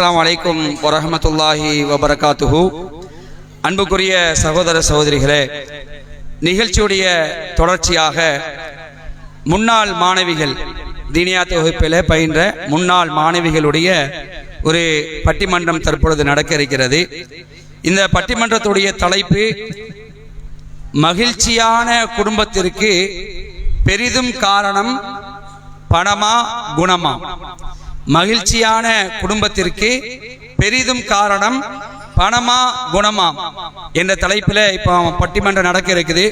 அஸ்ஸலாமு அலைக்கும் வரஹ்மத்துல்லாஹி வபரகாத்துஹு. அன்புக்குரிய சகோதர சகோதரிகளே, நிகழ்ச்சியுடைய தொடர்ச்சியாக முன்னாள் மாணவிகள் தீனியாத் வகுப்பில் பயின்ற முன்னாள் மாணவிகளுடைய ஒரு பட்டிமன்றம் தற்பொழுது நடக்க இருக்கிறது. இந்த பட்டிமன்றத்துடைய தலைப்பு மகிழ்ச்சியான குடும்பத்திற்கு பெரிதும் காரணம் பணமா குணமா. மகிழ்ச்சியான குடும்பத்திற்கு பெரிதும் காரணம் பணமா குணமா என்ற தலைப்பில் இப்போ பட்டிமன்றம் நடக்க இருக்குது.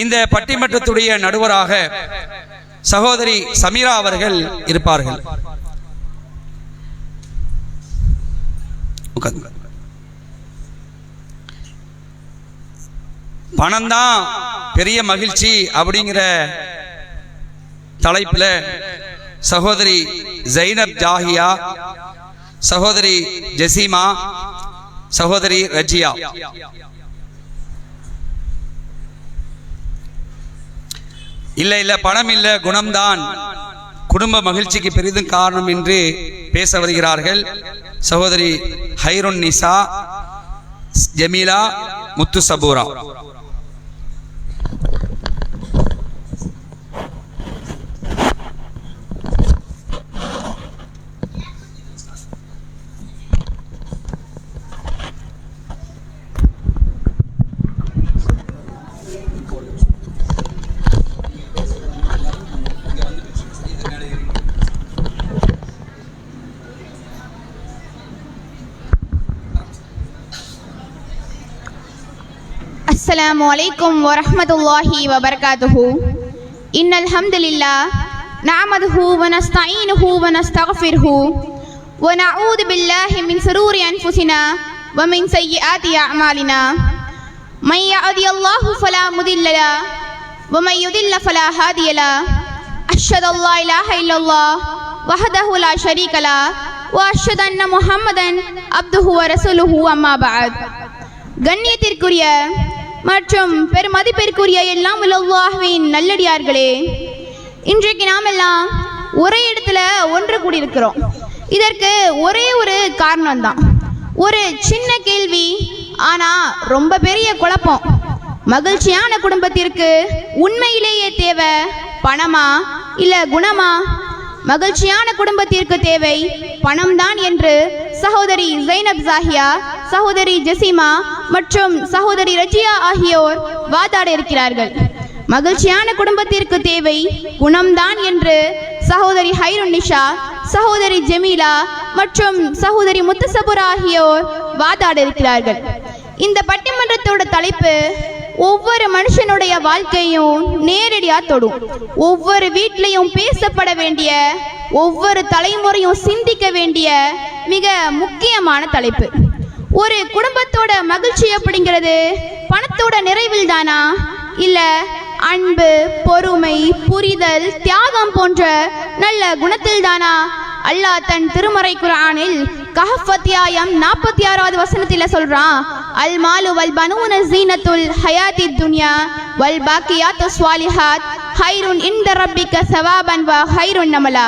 இந்த பட்டிமன்றத்துடைய நடுவராக சகோதரி சமீரா அவர்கள் இருப்பார்கள். பணம்தான் பெரிய மகிழ்ச்சி அப்படிங்கிற தலைப்பில் சகோதரி ஜைனப் ஜாஹியா, சகோதரி ஜெசீமா, சகோதரி ரஜியா. இல்ல பணம் இல்ல குணம்தான் குடும்ப மகிழ்ச்சிக்கு பெரிதும் காரணம் என்று பேச வருகிறார்கள். சகோதரி ஹைருன் நிசா, ஜமீலா, முத்து சபூரா. السلام عليكم ورحمة الله وبركاته. إن الحمد لله نعمده ونستعينه ونستغفره ونعوذ بالله من شرور أنفسنا ومن سيئات أعمالنا. من يهده الله فلا مضل له ومن يضلل فلا هادي له. أشهد أن لا إله إلا الله وحده لا شريك له وأشهد أن محمدا عبده ورسوله. أما بعد. கண்ணியத்திற்குரிய மற்றும் பெருமதிப்பிற்குரிய எல்லாம் அல்லாஹ்வின் நல்லடியார்களே, இன்றைக்கு நாம் எல்லாம் ஒரே இடத்துல ஒன்று கூடியிருக்கிறோம். இதற்கு ஒரே ஒரு காரணம்தான், ஒரு சின்ன கேள்வி, ஆனால் ரொம்ப பெரிய குழப்பம். மகிழ்ச்சியான குடும்பத்திற்கு உண்மையிலேயே தேவை பணமா இல்லை குணமா? மகிழ்ச்சியான குடும்பத்திற்கு தேவை பணம்தான் என்று சகோதரி ஜைனப் ஜாஹியா, சகோதரி ஜெசீமா மற்றும் சகோதரி ரஜியா ஆகியோர் வாதாட இருக்கிறார்கள். மகிழ்ச்சியான குடும்பத்திற்கு தேவை குணம்தான் என்று சகோதரி ஹைருன் நிஷா, சகோதரி ஜமீலா மற்றும் சகோதரி முத்து சபூரா ஆகியோர் வாதாட இருக்கிறார்கள். இந்த பட்டிமன்றத்தோட தலைப்பு ஒவ்வொரு மனுஷனுடைய வாழ்க்கையும் நேரடியாக தொடும். ஒவ்வொரு வீட்டிலையும் பேசப்பட வேண்டிய, ஒவ்வொரு தலைமுறையும் சிந்திக்க வேண்டிய மிக முக்கியமான தலைப்பு. ஒரு குடும்பத்தோட மகிழ்ச்சி அப்படிங்கிறது பணத்தோட நிறைவில் தானா, இல்லை அன்பு, பொறுமை, புரிதல், தியாகம் போன்ற நல்ல குணத்தில் தானா? அல்லாஹ் தன் திருமறை குர்ஆனில் கஹஃப் அத்தியாயம் 46வது வசனத்தில் சொல்றான், அல் மாலு வல் பனூன ஸீனத்துல் ஹயாத்தித் துன்யா வல் பாக்கியாத்து ஸ்வாலிஹாத் ஹைருன் இன்த ரப்பிக ஸவாபன் வ ஹைருன் நமலா.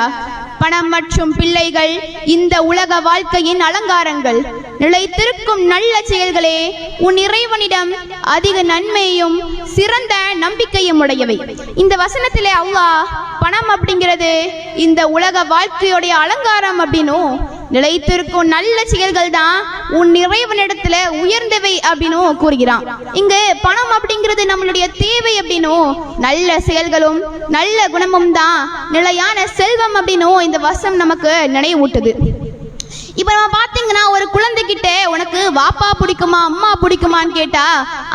பணம் மற்றும் பிள்ளைகள் இந்த உலக வாழ்க்கையின் அலங்காரங்கள். நிலைத்திருக்கும் நல்ல செயல்களே உன் இறைவனிடம் அதிக நன்மையும் சிறந்த நம்பிக்கையும் உடையவை. இந்த வசனத்திலே அல்லாஹ் பணம் அப்படிங்கிறது இந்த உலக வாழ்க்கையுடைய அலங்காரம் அப்படின்னும், நிலைத்திருக்கும் நல்ல செயல்கள் தான் உன் இறைவனிடத்துல உயர்ந்தவை அப்படின்னும் கூறுகிறான். இங்கு பணம் அப்படிங்கிறது நம்மளுடைய தேவை அப்படின்னும், நல்ல செயல்களும் நல்ல குணமும் தான் நிலையான செல்வம் அப்படின்னும் இந்த வசனம் நமக்கு நினைவூட்டுது. இப்போ நம்ம பார்த்தீங்கன்னா, ஒரு குழந்தைகிட்ட உனக்கு வாப்பா பிடிக்குமா அம்மா பிடிக்குமான்னு கேட்டா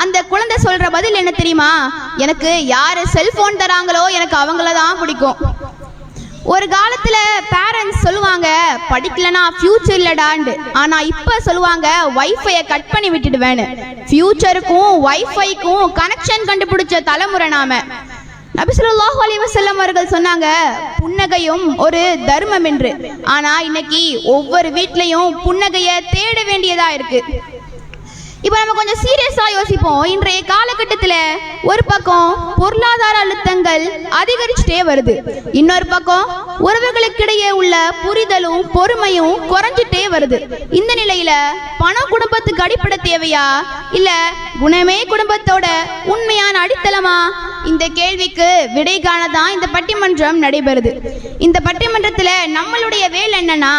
அந்த குழந்தை சொல்ற பதில் என்ன தெரியுமா? எனக்கு யாரு செல்போன் தராங்களோ எனக்கு அவங்கள தான் பிடிக்கும். ஒரு காலத்துல பேரண்ட்ஸ் சொல்லுவாங்க படிக்கலனா ஃபியூச்சர் இல்லடான்னு, ஆனா இப்ப சொல்லுவாங்க வைஃபையை கட் பண்ணி விட்டுடுவேன்னு. ஃபியூச்சருக்கும் வைஃபைக்கும் கனெக்ஷன் கண்டுபிடிச்ச தலைமுறை நாம. நபி ஸல்லல்லாஹு அலைஹி வஸல்லம் அவர்கள் சொன்னாங்க, புன்னகையும் ஒரு தர்மம் என்று. ஆனா இன்னைக்கு ஒவ்வொரு வீட்லயும் புன்னகையை தேட வேண்டியதா இருக்கு. இப்போ நம்ம கொஞ்சம் சீரியஸா யோசிப்போம். இன்றைய காலகட்டத்தில் ஒரு பக்கம் பொருளாதார அழுத்தங்கள் அதிகரிச்சுட்டே வருது, இன்னொரு பக்கம் உறவுகளுக்கிடையே உள்ள புரிதலும் பொறுமையும் குறைஞ்சிட்டே வருது. இந்த நிலையில பணம் குடும்பத்துக்கு அடிப்படை தேவையா இல்ல குணமே குடும்பத்தோட உண்மையான அடித்தளமா? இந்த கேள்விக்கு விடை காணதான் இந்த பட்டிமன்றம் நடைபெறுது. இந்த பட்டிமன்றத்துல நம்மளுடைய வேலை என்னன்னா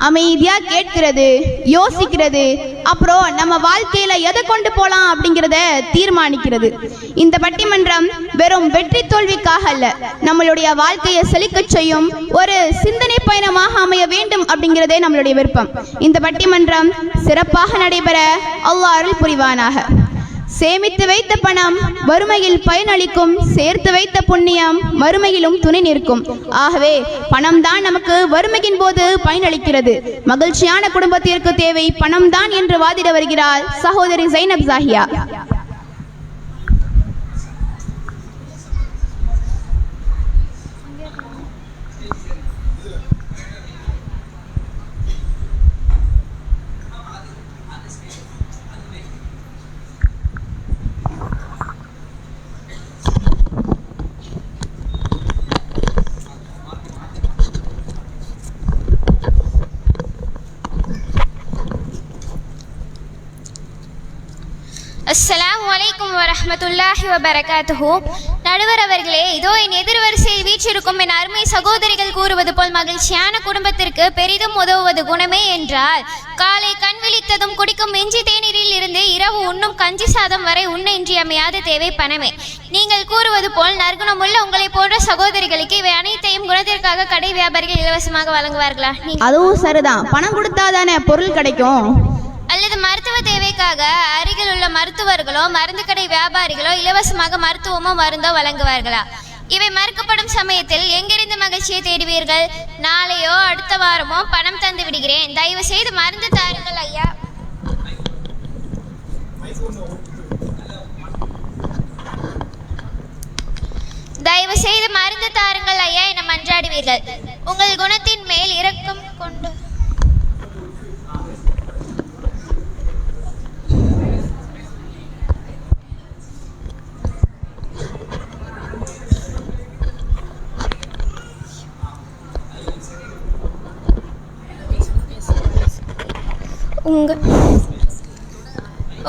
அமைதியா கேட்கிறது, யோசிக்கிறது, அப்புறம் நம்ம வாழ்க்கையில எதை கொண்டு போலாம் அப்படிங்கிறத தீர்மானிக்கிறது. இந்த பட்டிமன்றம் வெறும் வெற்றி தோல்விக்காக அல்ல, நம்மளுடைய வாழ்க்கையை செழிக்க செய்யும் ஒரு சிந்தனை பயணமாக அமைய வேண்டும் அப்படிங்கிறதே நம்மளுடைய விருப்பம். இந்த பட்டிமன்றம் சிறப்பாக நடைபெற அல்லாஹ் அருள் புரிவானாக. சேமித்து வைத்த பணம் வறுமையில் பயனளிக்கும், சேர்த்து வைத்த புண்ணியம் மறுமையிலும் துணை நிற்கும். ஆகவே பணம் தான் நமக்கு வறுமையின் போது பயனளிக்கிறது. மகிழ்ச்சியான குடும்பத்திற்கு தேவை பணம் தான் என்று வாதிட வருகிறார் சகோதரி ஜைனப் ஜாஹியா. அஸ்ஸலாமு அலைக்கும் வரஹ்மத்துல்லாஹி வபரகாத்துஹு. நடுவர் அவர்களே, இதோ என் எதிர்வரிசையில் வீற்றிருக்கும் என் அருமை சகோதரிகள் கூறுவது போல் மகிழ்ச்சியான குடும்பத்திற்கு பெரிதும் உதவுவது குணமே என்றால், காலை கண் விழித்ததும் குடிக்கும் இஞ்சி தேநீரில் இருந்து இரவு உண்ணும் கஞ்சி சாதம் வரை உண்ண இன்றியமையாத தேவை பணமே. நீங்கள் கூறுவது போல் நற்குணமுள்ள உங்களை போன்ற சகோதரிகளுக்கு இவை அனைத்தையும் குணத்திற்காக கடை வியாபாரிகள் இலவசமாக வழங்குவார்களா? அதுவும் சரிதான், பணம் கொடுத்தாதானே பொருள் கிடைக்கும். அல்லது மருத்துவ தேவைக்காக அருகில் உள்ள மருத்துவர்களோ மருந்து கடை வியாபாரிகளோ இலவசமாக மருத்துவமோ மருந்தோ வழங்குவார்களா? இவை மறுக்கப்படும் சமயத்தில் எங்கிருந்து மகிழ்ச்சியை தேடுவீர்கள்? நாளையோ அடுத்த வாரமோ பணம் தந்து விடுகிறேன், தயவு செய்து மருந்து தாருங்கள் ஐயா, தயவு செய்து மருந்து தாருங்கள் ஐயா என மன்றாடுவீர்கள். உங்கள் குணத்தின் மேல் இரக்கம் கொண்டு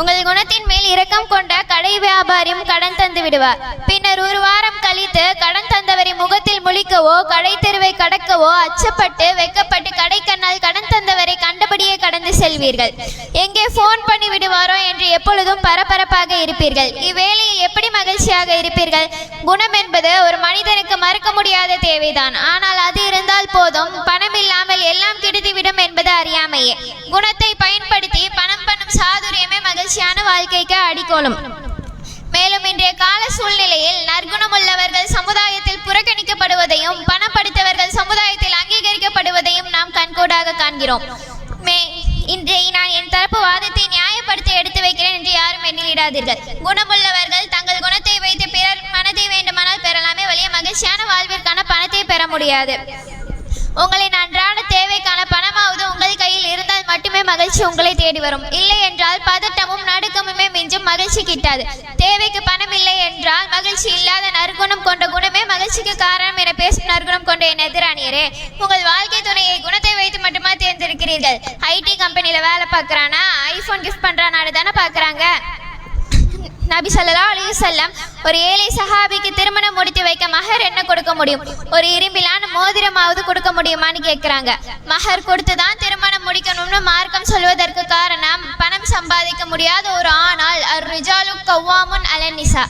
உங்கள் குணத்தின் மேல் இரக்கம் கொண்ட கடை வியாபாரியும் கடன் தந்து விடுவார். பின்னர் ஒரு வாரம் கழித்து கடன் தந்தவரை முகத்தில் முழிக்கவோ கடை தெருவை கடக்கவோ அச்சப்பட்டு வெக்கப்பட்டு கடை கண்ணால் கடன் தந்தவரை கண்டபடியே கடந்து செல்வீர்கள். எங்கே போன் பண்ணி விடுவாரோ என்று எப்பொழுதும் பரபரப்பாக இருப்பீர்கள். இவ்வேளையில் எப்படி மகிழ்ச்சியாக இருப்பீர்கள்? குணம் என்பது ஒரு மனிதனுக்கு மறக்க முடியாத தேவைதான். ஆனால் அது இருந்தால் போதும், பணம் இல்லாமல் எல்லாம் கிடைத்துவிடும் என்பது அறியாமையே. குணத்தை பயன்படுத்தி பணம் பண்ணும் சாதுரியமே மகிழ்ச்சியான வாழ்க்கைக்கு அடிக்கோலும். மேலும் இன்றைய கால சூழ்நிலையில் நற்குணமுள்ளவர்கள் சமுதாயத்தில் புறக்கணிக்கப்படுவதையும் பணம் படைத்தவர்கள் சமுதாயத்தில் அங்கீகரிக்கப்படுவதையும் நாம் கண்கூடாக காண்கிறோம். இன்றைய நான் என் தரப்பு வாதத்தை நியாயப்படுத்த எடுத்து வைக்கிறேன் என்று யாரும் எண்ணிவிடாதீர்கள். குணமுள்ளவர்கள் தங்கள் குணத்தை வைத்து பிறர் மனதை வேண்டுமானால் பெறலாமே வழிய மகிழ்ச்சியான வாழ்விற்கான பணத்தை பெற முடியாது. உங்களின் அன்றாட தேவைக்கான பணமாவது உங்கள் கையில் இருந்தால் மட்டுமே மகிழ்ச்சி உங்களை தேடி வரும். இல்லை என்றால் பதட்டமும் நடுக்கமுமே மிஞ்சும், மகிழ்ச்சி கிட்டாது. தேவைக்கு பணம் இல்லை என்றால் மகிழ்ச்சி இல்லாத நற்குணம் கொண்ட குணமே மகிழ்ச்சிக்கு காரணம் என பேசும் நற்குணம் கொண்ட என் எதிரானியரே, உங்கள் வாழ்க்கை துணையை குணத்தை வைத்து மட்டுமா தேர்ந்தெடுக்கிறீர்கள்? ஐடி கம்பெனியில வேலை பார்க்கறானா, ஐபோன் கிஃப்ட் பண்றானாடு தானே பார்க்கறாங்க. நபி ஸல்லல்லாஹு அலைஹி வஸல்லம் ஒரு ஏழை சஹாபிக்கு திருமணம் முடித்து வைக்க மஹர் என்ன கொடுக்க முடியும்? ஒரு இரும்பிலான மோதிரமாவது கொடுக்க முடியுமான்னு கேட்கிறாங்க. மஹர் கொடுத்துதான் திருமணம் முடிக்கணும்னு மார்க்கம் சொல்வதற்கு காரணம், பணம் சம்பாதிக்க முடியாத ஒரு ஆணால் அர்-ரிஜாலு கவ்வாமுன் அலன் நிசா,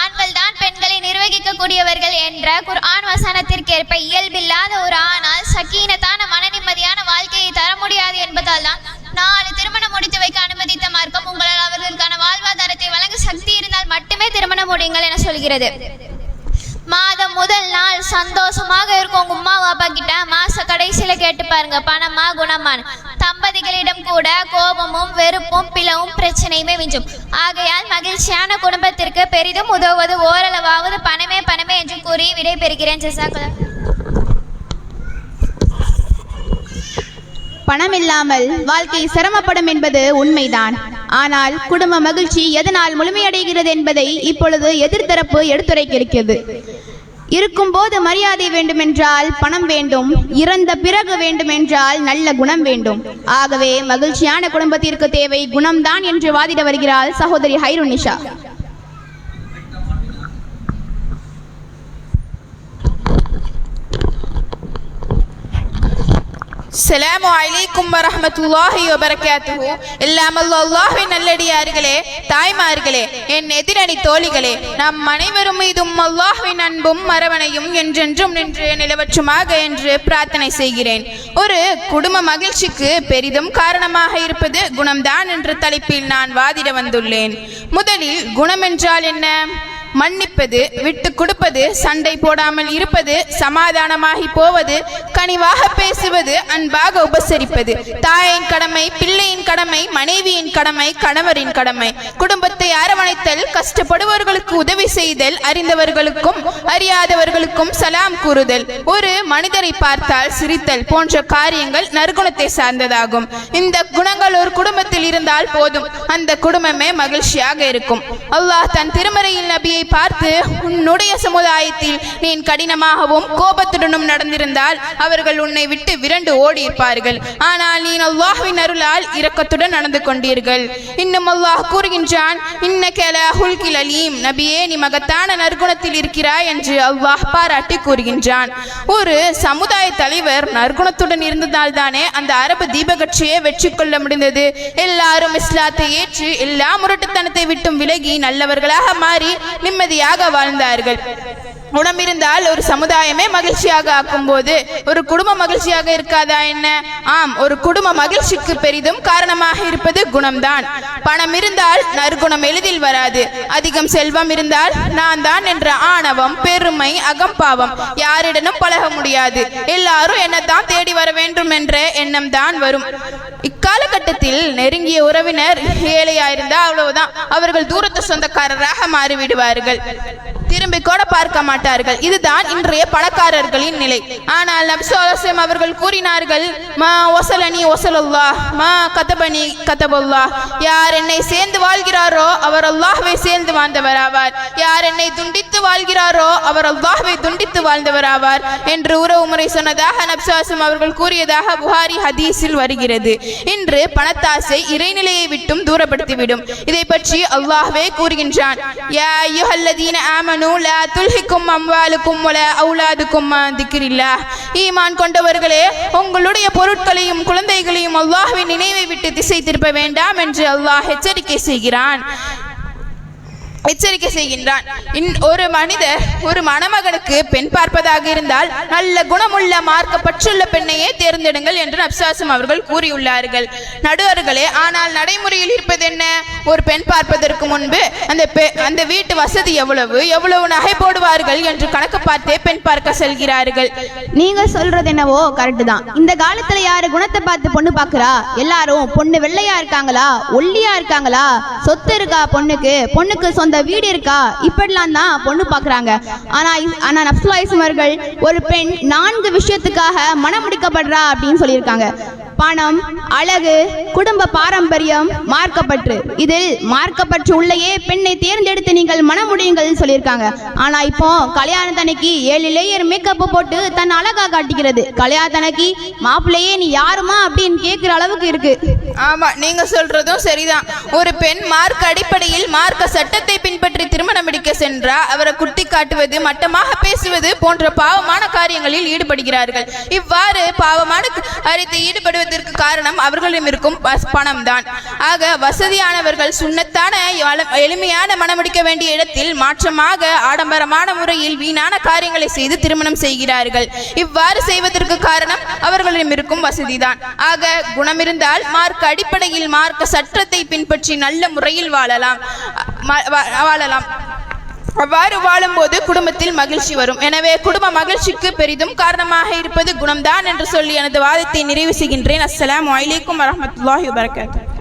ஆண்கள் தான் பெண்களை நிர்வகிக்க கூடியவர்கள் என்ற குர்ஆன் வசனத்திற்கேற்ப இயல்பில்லாத ஒரு ஆணால் சக்கீனத்தான மன நிம்மதியான வாழ்க்கையை தர முடியாது என்பதால் தான் 4 திருமணம் முடித்து வைக்க அனுமதித்த மார்க்கம் உங்களால் அவர்களுக்கான வாழ்வாதாரத்தை வழங்க சக்தி இருந்தால் மட்டுமே திருமணம் முடியுங்கள் என சொல்கிறது. மாதம் முதல் நாள் சந்தோஷமாக இருக்கும் உங்க உமா பாப்பா கிட்ட மாச கடைசியில கேட்டு பாருங்க, பணமா குணமான. தம்பதிகளிடம் கூட கோபமும் வெறுப்பும் பிளவும் பிரச்சனையுமே மிஞ்சும். ஆகையால் மகிழ்ச்சியான குடும்பத்திற்கு பெரிதும் உதவுவது ஓரளவாவது பணமே பணமே என்று கூறி விடை பெறுகிறேன். ஜஸாக்கல்லா. பணம் இல்லாமல் வாழ்க்கை சிரமப்படும் என்பது உண்மைதான். ஆனால் குடும்ப மகிழ்ச்சி எதனால் முழுமையடைகிறது என்பதை இப்பொழுது எதிர்த்தரப்பு எடுத்துரைக்கிறது. இருக்கும்போது மரியாதை வேண்டுமென்றால் பணம் வேண்டும், இறந்த பிறகு வேண்டுமென்றால் நல்ல குணம் வேண்டும். ஆகவே மகிழ்ச்சியான குடும்பத்திற்கு தேவை குணம்தான் என்று வாதிட வருகிறாள் சகோதரி ஹைருன் நிஷா. அஸ்ஸலாமு அலைக்கும் வரஹ்மத்துல்லாஹி வபரகாத்துஹு. எல்லாம் அல்லாஹ்வின் நல்லடியார்களே, தாய்மார்களே, என் எதிரணி தோழிகளே, நம் அனைவரும் மீதும் அல்லாஹ்வின் அன்பும் மரவணையும் என்றென்றும் நின்று நிலவற்றுமாக என்று பிரார்த்தனை செய்கிறேன். ஒரு குடும்ப மகிழ்ச்சிக்கு பெரிதும் காரணமாக இருப்பது குணம்தான் என்ற தலைப்பில் நான் வாதிட வந்துள்ளேன். முதலில் குணம் என்றால் என்ன? மன்னிப்பது, விட்டு கொடுப்பது, சண்டை போடாமல் இருப்பது, சமாதானமாகி போவது, கனிவாக பேசுவது, அன்பாக உபசரிப்பது. தாயின் கடமை, பிள்ளையின் கடமை, மனைவியின் கடமை, கணவரின் கடமை. குடும்பத்தை அரவணைத்தல், கஷ்டப்படுபவர்களுக்கு உதவி செய்தல், அறிந்தவர்களுக்கும் அறியாதவர்களுக்கும் சலாம் கூறுதல், ஒரு மனிதரை பார்த்தால் சிரித்தல் போன்ற காரியங்கள் நற்குணத்தை சார்ந்ததாகும். இந்த குணங்கள் ஒரு குடும்பத்தில் இருந்தால் போதும், அந்த குடும்பமே மகிழ்ச்சியாக இருக்கும். அல்லாஹ் தன் திருமறையில் நபியை பார்த்து, உன்னுடைய சமுதாயத்தில் நீ கடினமாகவும் கோபத்துடனும் நடந்திருந்தால் அவர்கள் உன்னை விட்டு விரண்டு ஓடி இருப்பார்கள். ஆனால் நீ அல்லாஹ்வின் அருளால் இரக்கத்துடன் நடந்து கொண்டீர்கள். இன்னும் அல்லாஹ் கூறுகின்றான், இன்னக லா ஹுல்கில் அலீம், நபியே நீ மகத்தான நற்குணத்தில் இருக்கிறாய் என்று அல்லாஹ் பாராட்டி கூறுகின்றான். ஒரு சமுதாய தலைவர் நற்குணத்துடன் இருந்ததால் தானே அந்த அரபு தீபகட்சியை வெற்றி கொள்ள முடிந்தது. எல்லாரும் இஸ்லாத்தை ஏற்று எல்லா முரட்டுத்தனத்தை விட்டும் விலகி நல்லவர்களாக மாறி நிம்மதியாக வாழ்ந்தார்கள். குணம் இருந்தால் ஒரு சமுதாயமே மகிழ்ச்சியாக ஆக்கும் போது ஒரு குடும்பம் மகிழ்ச்சியாக இருக்காதா என்ன? ஆம், ஒரு குடும்ப மகிழ்ச்சிக்கு பெரிதும் காரணமாக இருப்பது குணம்தான். பணம் இருந்தால் நற்குணம் எளிதில் வராது. அதிகம் செல்வம் இருந்தால் நான் தான் என்ற ஆணவம், பெருமை, அகம்பாவம், யாரிடனும் பழக முடியாது. எல்லாரும் என்னத்தான் தேடி வர வேண்டும் என்ற எண்ணம் தான் வரும். இக்காலகட்டத்தில் நெருங்கிய உறவினர் ஏழையாயிருந்தால் அவ்வளவுதான், அவர்கள் தூரத்து சொந்தக்காரராக மாறிவிடுவார்கள், திரும்பி கூட பார்க்க மாட்டார்கள். இதுதான் இன்றைய பணக்காரர்களின் நிலை. ஆனால் நபி ஸல்லல்லாஹு அலைஹி வஸல்லம் அவர்கள் கூறினார்கள், மா வஸலனி வஸலல்லாஹ், மா கதபனி கதபல்லாஹ். யார் என்னை சேர்ந்து வாழ்கிறாரோ அவர் அல்லாஹ்வை சேர்ந்து வாழ்ந்தவர் ஆவார். யார் என்னை துண்டித்து வாழ்கிறாரோ அவர் அல்லாஹ்வை துண்டித்து வாழ்ந்தவர் ஆவார் என்று உறவு முறை சொன்னதாக நபி ஸல்லல்லாஹு அலைஹி வஸல்லம் அவர்கள் கூறியதாக புகாரி ஹதீஸில் வருகிறது. இன்று பணத்தாசை இறைநிலையை விட்டும் தூரப்படுத்திவிடும். இதை பற்றி அல்லாஹ்வே கூறுகின்றான், யா அய்யுஹல்லதீன ஆமனூ லா துல்ஹிக்கும் அம்வாலுக்கும் வலா அவுலாதுக்கும் அன் திக்ரில்லாஹ். ஈமான் கொண்டவர்களே, உங்களுடைய பொருட்களையும் குழந்தைகளையும் அல்லாஹ்வின் நினைவை விட்டு திசை திருப்ப வேண்டாம் என்று அல்லாஹ் எச்சரிக்கை செய்கின்றான். ஒரு மனிதர் ஒரு மணமகனுக்கு பெண் பார்ப்பதாக இருந்தால் நல்ல குணமுள்ள மார்க்க பற்றுள்ள பெண்ணையே தேர்ந்தெடுங்கள் என்று நபி ஸல்லல்லாஹு அலைஹி வஸல்லம் அவர்கள் கூறியுள்ளார்கள். நடுவர்களே, ஆனால் நடைமுறையில் இருப்பது என்ன? ஒரு பெண் பார்ப்பதற்கு முன்பு அந்த வீட்டு வசதி எவ்வளவு நகை போடுவார்கள் என்று கணக்கு பார்த்தே பெண் பார்க்க செல்கிறார்கள். நீங்க சொல்றது என்னவோ கரெக்ட் தான். இந்த காலத்துல யாரு குணத்தை பார்த்து பொண்ணு பாக்குறா? எல்லாரும் பொண்ணு வெள்ளையா இருக்காங்களா, ஒல்லியா இருக்காங்களா, சொத்து இருக்கா பொண்ணுக்கு சொந்த வீடு இருக்கா, இப்படிலாம் தான் பொண்ணு பாக்குறாங்க. ஆனா நபி ஸல்லல்லாஹு அலைஹி வஸல்லம் அவர்கள் ஒரு பெண் 4 விஷயத்துக்காக மனம் முடிக்கப்படுறா அப்படின்னு சொல்லியிருக்காங்க. பணம், அழகு, குடும்ப பாரம்பரியம், மார்க்கப்பற்று. இதில் மார்க்கப்பற்று உள்ளேயே பெண்ணை தேர்ந்தெடுத்து நீங்கள் மனமுடியுங்கள் சொல்லியிருக்காங்க. ஆனா இப்போ கல்யாணத்தன்னைக்கு 7 லேயர் மேக்கப் போட்டு தன் அழகா காட்டிக்கிறது. கல்யாணத்தன்னைக்கு மாப்பிள்ளையே நீ யாருமா அப்படின்னு கேட்கிற அளவுக்கு இருக்கு. ஆமா, நீங்க சொல்றதும் சரிதான். ஒரு பெண் மார்க்க அடிப்படையில் மார்க்க சட்டத்தை பின்பற்றி திருமணம் முடிக்க சென்றா அவரை குட்டி காட்டுவது, மட்டமாக பேசுவது போன்ற பாவமான காரியங்களில் ஈடுபடுகிறார்கள். இவ்வாறு பாவமான காரியத்தை ஈடுபடுவதற்கு காரணம் அவர்களிடம் இருக்கும் பணம் தான். ஆக வசதியானவர்கள் சுன்னத்தான எளிமையான மணமுடிக்க வேண்டிய இடத்தில் மாற்றமாக ஆடம்பரமான முறையில் வீணான காரியங்களை செய்து திருமணம் செய்கிறார்கள். இவ்வாறு செய்வதற்கு காரணம் அவர்களிடம் இருக்கும் வசதிதான். ஆக குணம் இருந்தால் மார்க்க அடிப்படையில் மார்க்க சட்டத்தை பின்பற்றி நல்ல முறையில் வாழலாம். அவ்வாறு வாழும்போது குடும்பத்தில் மகிழ்ச்சி வரும். எனவே குடும்ப மகிழ்ச்சிக்கு பெரிதும் காரணமாக இருப்பது குணம்தான் என்று சொல்லி எனது வாதத்தை நிறைவு செய்கின்றேன். அஸ்ஸலாமு அலைக்கும் வரஹ்மத்துல்லாஹி வபரகாத்துஹு.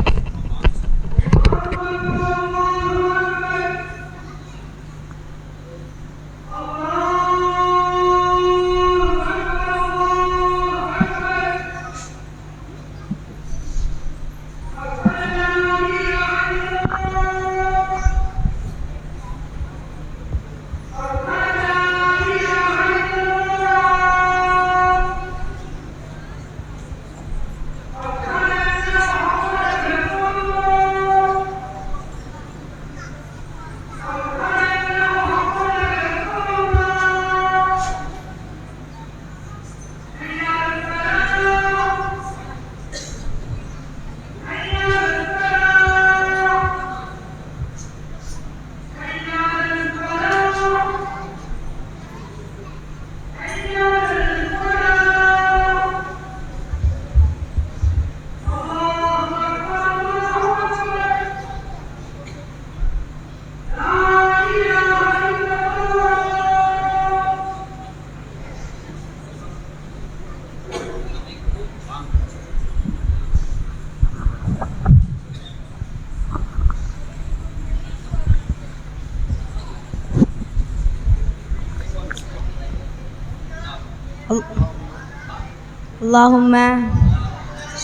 اللهم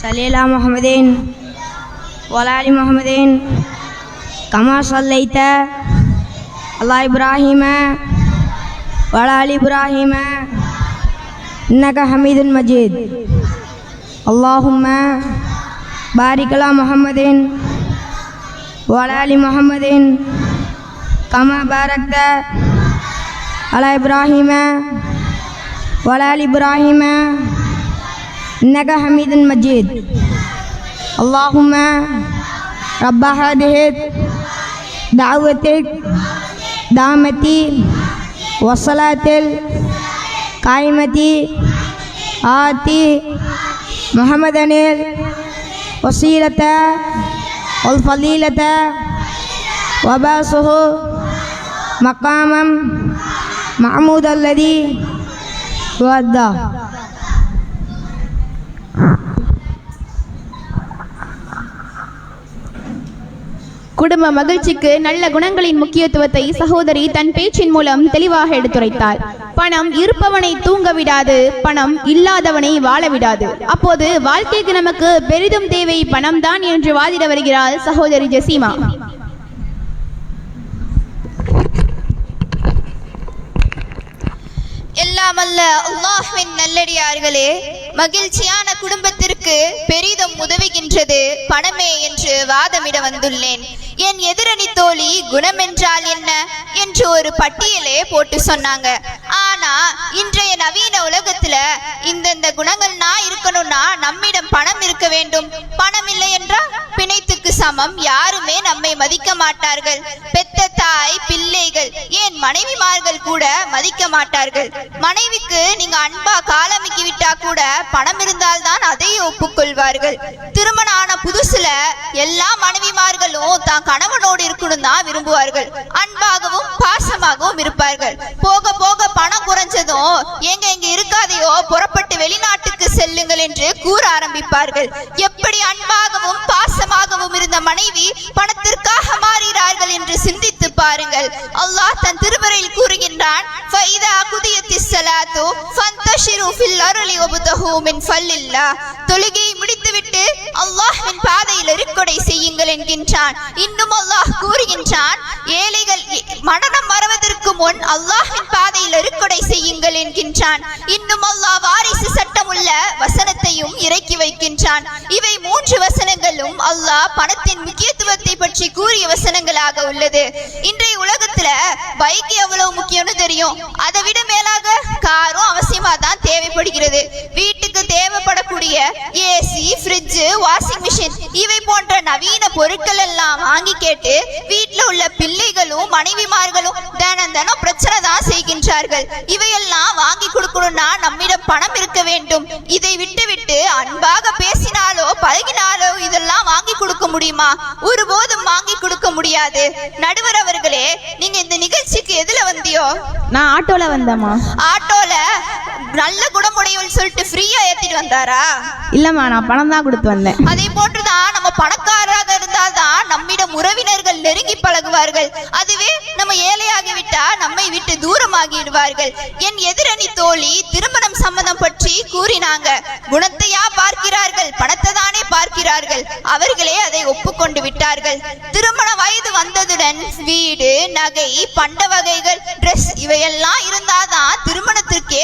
صل على محمد وعلى آل محمد كما صليت على إبراهيم وعلى آل إبراهيم إنك حميد مجيد اللهم بارك على محمد وعلى آل محمد كما باركت على إبراهيم وعلى آل إبراهيم إنك حميد مجيد اللهم رب هذه دعوتك دامتي والصلاة القائمة آتي محمدا الوسيلة والفضيلة وبعثه مقاما محمود الذي وعده. குடும்ப மகிழ்ச்சிக்கு நல்ல குணங்களின் முக்கியத்துவத்தை சகோதரி தன் பேச்சின் மூலம் தெளிவாக எடுத்துரைத்தார். பணம் இருப்பவனை தூங்க விடாது, பணம் இல்லாதவனை வாழ விடாது. அப்போது வாழ்க்கைக்கு நமக்கு பெரிதும் தேவை பணம்தான் என்று வாதிட வருகிறாள் சகோதரி ஜசீமா. எல்லாமல்ல அல்லாஹ்வின் நல்லடியார்களே, மகிழ்ச்சியான குடும்பத்திற்கு பெரிதும் உதவுகின்றது பணமே என்று வாதமிட வந்துள்ளேன். என் எதிரணி தோழி குணம் என்றால் என்ன என்று ஒரு பட்டியலே போட்டு சொன்னாங்க. ஆனா இன்றைய நவீன உலகத்துல இந்த குணங்கள்னா இருக்கணும்னா நம்மிடம் பணம் இருக்க வேண்டும். பணம் இல்லை என்றால் பிணைத்துக்கு சமம். யாருமே நம்மை மதிக்க மாட்டார்கள். பெத்த தாய், பிள்ளைகள், ஏன் மனைவிமார்கள் கூட மதிக்க மாட்டார்கள். மனைவிக்கு நீங்க அன்பா காலமிக்கி விட்டா கூட பணம் இருந்தால்தான் அதை ஒப்புக்கொள்வார்கள். திருமணம் ஆன புதுசுல எல்லா மனைவிமார்களும் தான் கணவனோடு இருக்கணும் தான் விரும்புவார்கள். அன்பாகவும் பாசமாகவும் இருப்பார்கள். போக போக பணம் குறைஞ்சதும் எங்க இருக்காதையோ புறப்பட்டு வெளிநாட்டுக்கு செல்லுங்கள் என்று கூற ஆரம்பிப்பார்கள். எப்படி அன்பாகவும் பாசமாகவும் இருந்த மனைவி பணத்திற்காக மாறுகிறார்கள் என்று சிந்தித்து பாருங்கள். அல்லாஹ் தன் திருமறையில் கூறுகின்றான், தொழுகையை முடித்துவிட்டு அல்லாஹ்வின் பாதையில் இருக்கொடை செய்யுங்கள் என்கின்றான். இன்னும் அல்லாஹ் கூறுகின்றான், ஏழைகள் மரணம் வருவதற்கு முன் அல்லாஹ்வின் பாதையில் இருக்கொடை செய்யுங்கள் என்கின்றான். இன்னும் அல்லாஹ் வாரிசு சட்டம் உள்ள வசனத்தையும் இறக்கி வைக்கின்றான். இவை 3 வசனங்களும் அல்லாஹ் பணத்தின் முக்கியத்துவத்தை பற்றி கூறிய வசனங்களாக உள்ளது. இன்றைய உலகத்துல பைக் எவ்வளவு முக்கியம்னு தெரியும். அதை விட மேலாக காரும் அவசியமா தான் தேவைப்படுகிறது. வீட்டுக்கு தேவைப்படக்கூடிய ஏசி, ஃப்ரிட்ஜ், வாஷிங் மிஷின் இவை போன்ற நவீன பொருட்கள் எல்லாம் வாங்கி கேட்டு வீட்டில் உள்ள பிள்ளைகளும் மனைவிமார்களும் தினம் பிரச்சனை தான் செய்கின்றார்கள். இவையெல்லாம் வாங்கி கொடுக்கணும்னா நம்மிடம் பணம் இருக்க வேண்டும். இதை விட்டு அன்பாக பேசினாலோ பழகினாலோ இதெல்லாம் வாங்கி கொடுக்க முடியுமா? ஒருபோதும் வாங்கி கொடுக்க முடியாது. நடுவர் அவர்களே, நீங்க இந்த நிகழ்ச்சிக்கு எதுல வந்தியோ? நான் ஆட்டோல வந்தேம்மா. ஆட்டோல நல்ல குணமுடையவள் சொல்லிட்டு ஃப்ரீயா ஏத்திட்டு வந்தாரா? இல்லம்மா, நான் பணம் தான் கொடுத்து வந்தேன். அதே போன்றுதான் நம்ம பணக்காரராக இருந்தால்தான் நம்மிடம் உறவினர்கள் நெருங்கி பழகுவார்கள். அதுவே நம்ம ஏழையாகிவிட்டா நம்மை விட்டு தூரமாகிடுவார்கள். என் எதிரணி தோழி திருமணம் சம்மதம் பற்றி கூறினாங்க. குணத்தையா பார்க்கிறார்கள், பணத்தை தானே பார்க்கிறார்கள். அவர்களே அதை ஒப்புக்கொண்டு விட்டார்கள். திருமண வயது வந்ததுடன் வீடு, நகை, பண்ட வகைகள், டிரெஸ் இவையெல்லாம் இருந்தாதான் திருமணத்திற்கே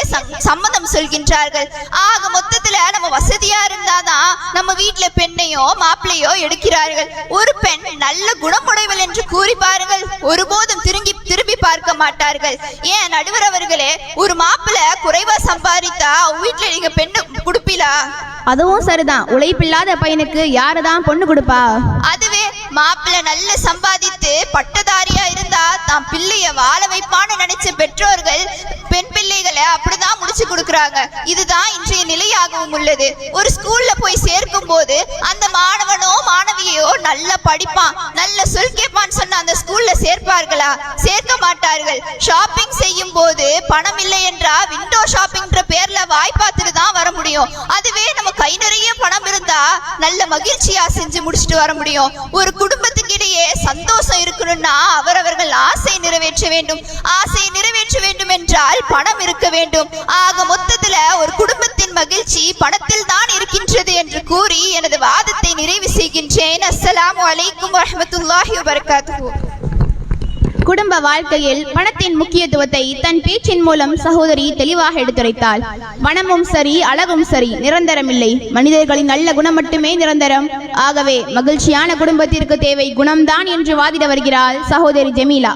சம்மதம் சொல்கின்றார்கள். ஆக மொத்தத்துல நம்ம வசதியா இருந்தாதான் நம்ம வீட்டுல பெண்ணையோ மாப்பிள்ளையோ எடுக்கிறார்கள். ஒரு பெண் நல்ல குணமுடைவள் என்று கூறி பாருங்கள், ஒருபோதும் திரும்பி பார்க்க மாட்டார்கள். ஏன் நடுவர் அவர்களே, ஒரு மாப்பிள்ளை குறைவா சம்பாதித்தா வீட்டுல நீங்க பெண்ணு கொடுப்பீலா? அதுவும் சரிதான். உழைப்பில்லாத பையனுக்கு யாருதான் பொண்ணு கொடுப்பா? அதுவே மாப்பிள்ளை நல்ல சம்பாதித்து பட்டதாரியா இருந்தா தான் பிள்ளைய வாழ வைப்பான்னு நினைச்ச பெற்றோர்கள் பெண் பிள்ளைகளை அப்படிதான் முடிச்சு கொடுக்கறாங்க. இதுதான் இன்றைய நிலையாகவும் உள்ளது. ஒரு ஸ்கூல்ல போய் சேர்க்கும் போது அந்த மாணவனோ மாணவியோ நல்ல படிப்பான் நல்ல சொல் கேட்பான்னு சொன்ன அந்த ஸ்கூல்ல சேர்ப்பார்களா? சேர்க்க மாட்டார்கள். ஷாப்பிங் செய்யும் போது பணம் இல்லை என்றா விண்டோ ஷாப்பிங்ன்ற பேர்ல வாய் பார்த்துட்டு தான் வர முடியும். அதுவே நம்ம கை நிறைய பணம் இருந்தா நல்ல மகிழ்ச்சியா செஞ்சு முடிச்சுட்டு வர முடியும். ஒரு குடும்பத்துக்கிடையே சந்தோஷம் இருக்கணும்னா அவரவர்கள் ஆசை நிறைவேற்ற வேண்டும். ஆசை நிறைவேற்ற வேண்டும் என்றால் பணம் இருக்க வேண்டும். ஆக மொத்தத்துல ஒரு குடும்பத்தின் மகிழ்ச்சி பணத்தில் தான் இருக்கின்றது என்று கூறி எனது வாதத்தை நிறைவு செய்கின்றேன். அஸ்ஸலாமு அலைக்கும் வரஹ்மத்துல்லாஹி வபரகாத்துஹு. குடும்ப வாழ்க்கையில் பணத்தின் முக்கியத்துவத்தை தன் பேச்சின் மூலம் சகோதரி தெளிவாக எடுத்துரைத்தாள். பணமும் சரி அழகும் சரி நிரந்தரமில்லை. மனிதர்களின் நல்ல குணம் மட்டுமே நிரந்தரம். ஆகவே மகிழ்ச்சியான குடும்பத்திற்கு தேவை குணம்தான் என்று வாதிட வருகிறாள் சகோதரி ஜமீலா.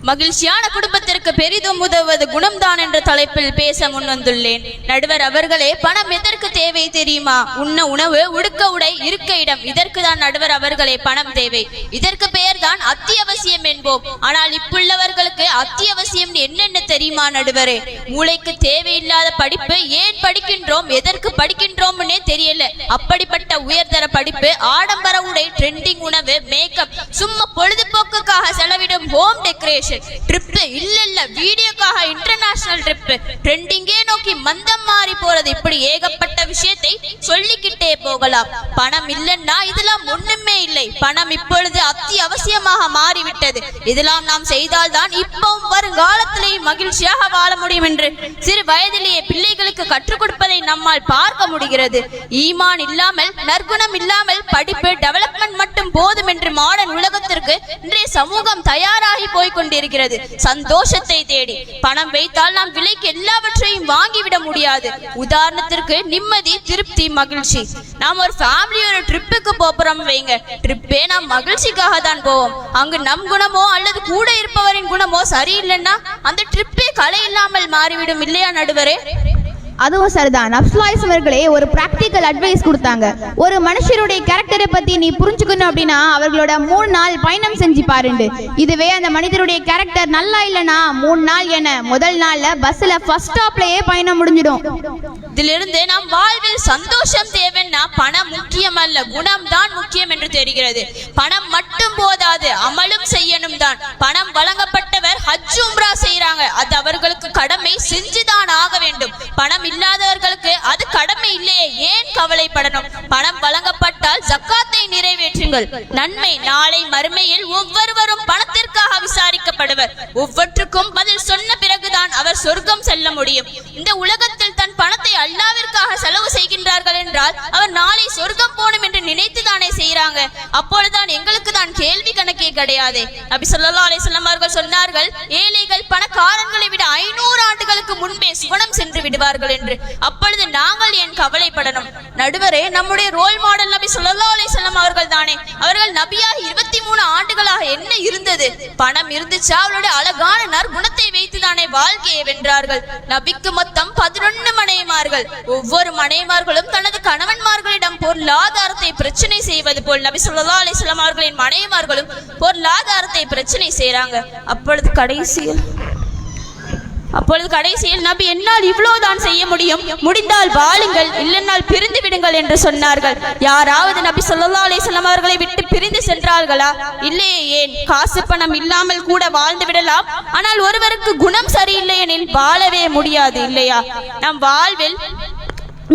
மகிழ்ச்சியான குடும்பத்திற்கு பெரிதும் உதவுவது குணம்தான் என்ற தலைப்பில் பேச முன்வந்துள்ளேன். நடுவர் அவர்களே, பணம் எதற்கு தேவை தெரியுமா? உண்ண உணவு, உடுக்க உடை, இருக்க இடம், இதற்கு தான் நடுவர் அவர்களே பணம் தேவை. இதற்கு பெயர் தான் அத்தியாவசியம் என்போம். ஆனால் இப்புள்ளவர்களுக்கு அத்தியாவசியம் என்னென்ன தெரியுமா நடுவரே? மூளைக்கு தேவையில்லாத படிப்பு ஏன் படிக்கின்றோம், எதற்கு படிக்கின்றோம்னே தெரியல. அப்படிப்பட்ட உயர்தர படிப்பு, ஆடம்பர உடை, ட்ரெண்டிங் உணவு, மேக்கப், சும்மா பொழுதுபோக்குக்காக செலவிடும் ஹோம் டெக்கரேஷன், ட்ரிப் இல்ல வீடியோக்காக இன்டர்நேஷனல் ட்ரிப், ட்ரெண்டிங்கே நோக்கி மந்தம் மாறி போறது, இப்படி ஏகப்பட்ட விஷயத்தை சொல்லிக்கிட்டே போகலாம். பணம் இல்லைன்னா இதெல்லாம் ஒண்ணுமே இல்லை. பணம் இப்பொழுது அத்தியாவசியமாக மாறிவிட்டது. இதெல்லாம் நாம் செய்தால்தான் இப்பவும் வருங்காலத்திலேயும் மகிழ்ச்சியாக வாழ முடியும் என்று சிறு வயதிலேயே பிள்ளைகளுக்கு கற்றுக் கொடுப்பதை நம்மால் பார்க்க முடிகிறது. ஈமான் இல்லாமல், நற்குணம் இல்லாமல் படிப்பு டெவலப்மெண்ட் மட்டும் போதும் என்று மாடர்ன் உலகத்திற்கு இன்றைய சமூகம் தயாராகி போய்கொண்டிருக்கிறது. சந்தோஷத்தை தேடி பணம் வைத்தால் நாம் விலைக்கு எல்லாவற்றையும் வாங்கிவிட முடியாது. உதாரணத்திற்கு நிம்மதி, திருப்தி, மகிழ்ச்சி. நாம் ஒரு ஃபேமிலியோட ட்ரிப்புக்கு போறோம் வைங்க, ட்ரிப்பே நாம் மகிழ்ச்சிக்காக தான் போவோம். அங்கு நம் குணமோ அல்லது கூட இருப்பவரின் குணமோ சரியில்லைன்னா அந்த ட்ரிப்பே கலை இல்லாமல் மாறிவிடும் இல்லையா நடுவரே? அதுவும் சரிதான். அப்சலாயிஸ் அவர்களே ஒரு பிராக்டிக்கல் அட்வைஸ் கொடுத்தாங்க. ஒரு மனுஷருடைய கேரக்டரை பத்தி நீ புரிஞ்சுக்கணும் அப்படின்னா அவர்களோட 3 நாள் பயணம் செஞ்சு பாருண்டு. இதுவே அந்த மனிதருடைய கேரக்டர் நல்லா இல்லைன்னா 3 நாள் என முதல் நாள்ல பஸ்ல ஃபர்ஸ்ட் ஸ்டாப்லயே பயணம் முடிஞ்சிடும். இதிலிருந்து நாம் வாழ்வில் சந்தோஷம் தேவைன்னா பணம் முக்கியம் அல்ல, குணம் தான் முக்கியம் என்று தெரிகிறது. பணம் மட்டும் போதாது, அமலும் செய்யணும் தான். பணம் வழங்கப்பட்டவர் ஹஜ் உம்ரா செய்யறாங்க, அது அவர்களுக்கு கடமை, செஞ்சுதான் ஆக வேண்டும். பணம் இல்லாதவர்களுக்கு அது கடமை இல்லையே, ஏன் கவலைப்படணும்? பணம் வழங்கப்பட்டால் ஜக்காத்தை நிறைவேற்றுங்கள். நன்மை நாளை மறுமையில் ஒவ்வொருவரும் பணத்திற்காக விசாரிக்கப்படுவர். ஒவ்வொன்றுக்கும் பதில் சொன்ன பிறகுதான் அவர் சொர்க்கம் செல்ல முடியும். இந்த உலகத்தில் தன் பணத்தை அல்லாவிற்காக செலவு செய்கின்றார்கள் என்றால் அவர் நாளை சொர்க்கம் போனும் என்று நினைத்து தானே செய்யறாங்க. அப்பொழுதுதான் எங்களுக்கு தான் கேள்வி கணக்கே கிடையாது. நபி ஸல்லல்லாஹு அலைஹி வஸல்லம் அவர்கள் சொன்னார்கள், ஏழைகள் பணக்காரர்களை விட 500 ஆண்டுகளுக்கு முன்பே சுவனம் சென்று விடுவார்கள் என்று. அப்பொழுது நாங்கள் ஏன் கவலைப்படணும்? நடுவரே, நம்முடைய ரோல் மாடல் நபி ஸல்லல்லாஹு அலைஹி வஸல்லம் அவர்கள் தானே. அவர்கள் நபியாக 23 ஆண்டுகளாக என்ன இருந்தது? பணம் இருந்துச்சா? அவருடைய அழகான நற்குணத்தை வைத்து தானே வாழ்க்கையை வென்றார்கள். நபிக்கு மொத்தம் 11 மனைவிமார்கள். ஒவ்வொரு மனைவிமார்களும் தனது கணவன்மார்களிடம் பொருளாதாரத்தை பிரச்சனை செய்வது போல் நபி ஸல்லல்லாஹு அலைஹி வஸல்லம் அவர்களின் மனைவிமார்களும் பொருளாதாரத்தை பிரச்சனை செய்யறாங்க. அப்பொழுது கடைசியில் நபி, என்னால் இவ்வளவுதான் செய்ய முடியும், முடிந்தால் வாழுங்கள், இல்லைன்னால் பிரிந்து விடுங்கள் என்று சொன்னார்கள். யாராவது நபி ஸல்லல்லாஹு அலைஹி வஸல்லம் அவர்களை விட்டு பிரிந்து சென்றார்களா? இல்லையே. ஏன்? காசு பணம் இல்லாமல் கூட வாழ்ந்து விடலாம். ஆனால் ஒருவருக்கு குணம் சரியில்லை எனில் வாழவே முடியாது இல்லையா? நம் வாழ்வில்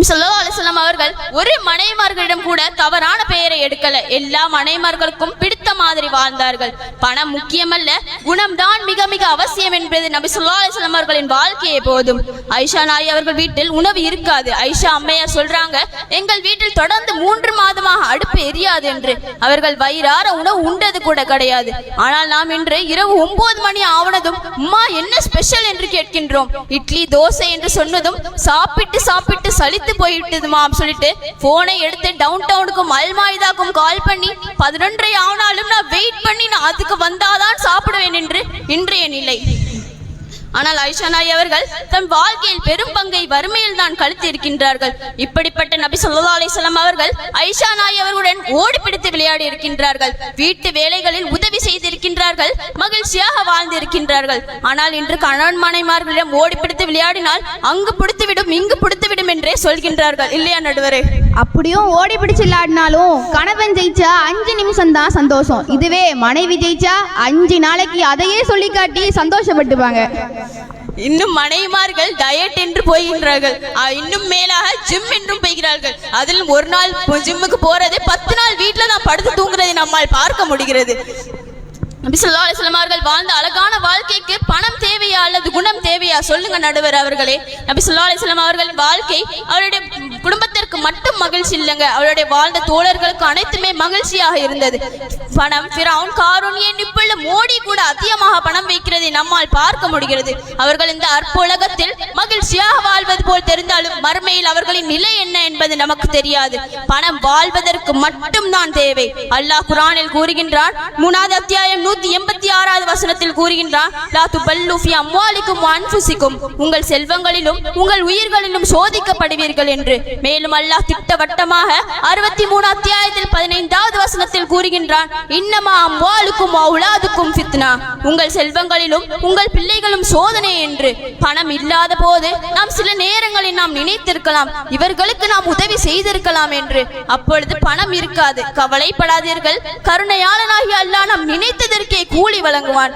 ஸல்லல்லாஹு அலைஹி வஸல்லம் அவர்கள் ஒரு மனைவிமார்களிடம் கூட தவறான பெயரை எடுக்கல. எல்லா மனைவிமார்களுக்கும் பிடித்த மாதிரி வாழ்ந்தார்கள். பணம் முக்கியமல்ல, குணம்தான் மிக மிக அவசியம் என்பது நபி ஸல்லல்லாஹு அலைஹி வஸல்லம் அவர்களின் வாழ்க்கையே போதும். ஐஷா நாயி அவர்கள் வீட்டில் உணவு இருக்காது. ஐஷா அம்மையார் சொல்றாங்க, எங்கள் வீட்டில் தொடர்ந்து 3 மாதமாக அடுப்பு எரியாது என்று. அவர்கள் வயிறார உணவு உண்டது கூட கிடையாது. ஆனால் நாம் இன்று இரவு 9 மணி ஆவனதும் அம்மா என்ன ஸ்பெஷல் என்று கேட்கின்றோம். இட்லி தோசை என்று சொன்னதும் சாப்பிட்டு சாப்பிட்டு சலித்து போயிட்டுதுமாம் சொல்லிட்டு போனை எடுத்து டவுன் டவுனுக்கும் அல்மாயுதாக்கும் கால் பண்ணி 11:30 ஆனாலும் நான் வெயிட் பண்ணி நான் அதுக்கு வந்தாதான் சாப்பிடுவேன் என்று இன்றைய நிலை. ஆனால் ஆயிஷா நாயகி அவர்கள் தன் வாழ்க்கையில் பெரும் பங்கை வறுமையில் தான் கழித்து இருக்கின்றார்கள். இப்படிப்பட்ட நபி ஸல்லல்லாஹு அலைஹி வஸல்லம் அவர்கள் ஆயிஷா நாயகி அவர்களுடன் ஓடி பிடித்து விளையாடி இருக்கின்றார்கள். வீட்டு வேலைகளில் உதவி செய்திருக்கின்றார்கள். மகிழ்ச்சியாக வாழ்ந்திருக்கின்றார்கள். ஆனால் இன்று கணவன் மனைவிமார்களிடம் ஓடி பிடித்து விளையாடினால் அங்கு பிடித்துவிடும் இங்கு பிடித்துவிடும் என்றே சொல்கின்றார்கள். இல்லையா நடுவரே? அப்படியும் ஓடி பிடிச்சு விளையாடினாலும் கணவன் ஜெயிச்சா 5 நிமிஷம் தான் சந்தோஷம். இதுவே மனைவி ஜெயிச்சா 5 நாளைக்கு அதையே சொல்லி காட்டி சந்தோஷப்பட்டுப்பாங்க. இன்னும் மனைவிமார்கள் டயட் என்று போகின்றார்கள். இன்னும் மேலாக ஜிம் என்றும் போகிறார்கள். அதில் ஒரு நாள் ஜிம்முக்கு போறது 10 நாள் வீட்டில் தான் படுத்து தூங்குறதை நம்மால் பார்க்க முடிகிறது. நபி ஸல்லல்லாஹு அலைஹி வஸல்லம் அவர்கள் வாழ்ந்த அழகான வாழ்க்கைக்கு பணம் தேவையா அல்லது குணம் தேவையா? சொல்லுங்க நடுவர் அவர்களே. நபி ஸல்லல்லாஹு அலைஹி வஸல்லம் அவர்கள் வாழ்க்கை அவருடைய குடும்பத்திற்கு மட்டும் மகிழ்ச்சி இல்லைங்க, அவருடைய வாழ்ந்த தோழர்களுக்கு அனைத்துமே மகிழ்ச்சியாக இருந்தது. பணம், ஃபிரௌன், காரூன், ஏன் இப்பள்ள மோடி கூட அதிகமாக பணம் வைக்கிறதை நம்மால் பார்க்க முடிகிறது. அவர்கள் இந்த அற்ப உலகத்தில் மகிழ்ச்சியாக வாழ்வது போல் தெரிந்தாலும் மறுமையில் அவர்களின் நிலை என்ன என்பது நமக்கு தெரியாது. பணம் வாழ்வதற்கு மட்டும் தான் தேவை. அல்லாஹ் குர்ஆனில் கூறுகின்றான், 3வது அத்தியாயம் 186வது வசனத்தில் கூறுகின்றான், லா துபல்லு ஃபி அம்வாலிக்கும் வ அன்ஃபுசிக்கும், உங்கள் செல்வங்களிலும் உங்கள் உயிர்களிலும் சோதிக்கப்படுவீர்கள் என்று. மேலும் அல்லாஹ் திட்டவட்டமாக 63 அத்தியாயத்தில் 15வது வசனத்தில் கூறுகின்றான், இன்னமா அம்வாலுக்கும் அவுலாதுக்கும் ஃபித்னா, உங்கள் செல்வங்களிலும் உங்கள் பிள்ளைகளும் சோதனை என்று. பணம் இல்லாத போது நாம் சில நேரங்களில் நாம் நினைத்திருக்கலாம், இவர்களுக்கு நாம் உதவி செய்திருக்கலாம் என்று. அப்பொழுது பணம் இருக்காது. கவலைப்படாதீர்கள், கருணையாளனாகிய அல்லாஹ் நாம் நினைத்ததற்கே கூலி வழங்குவான்.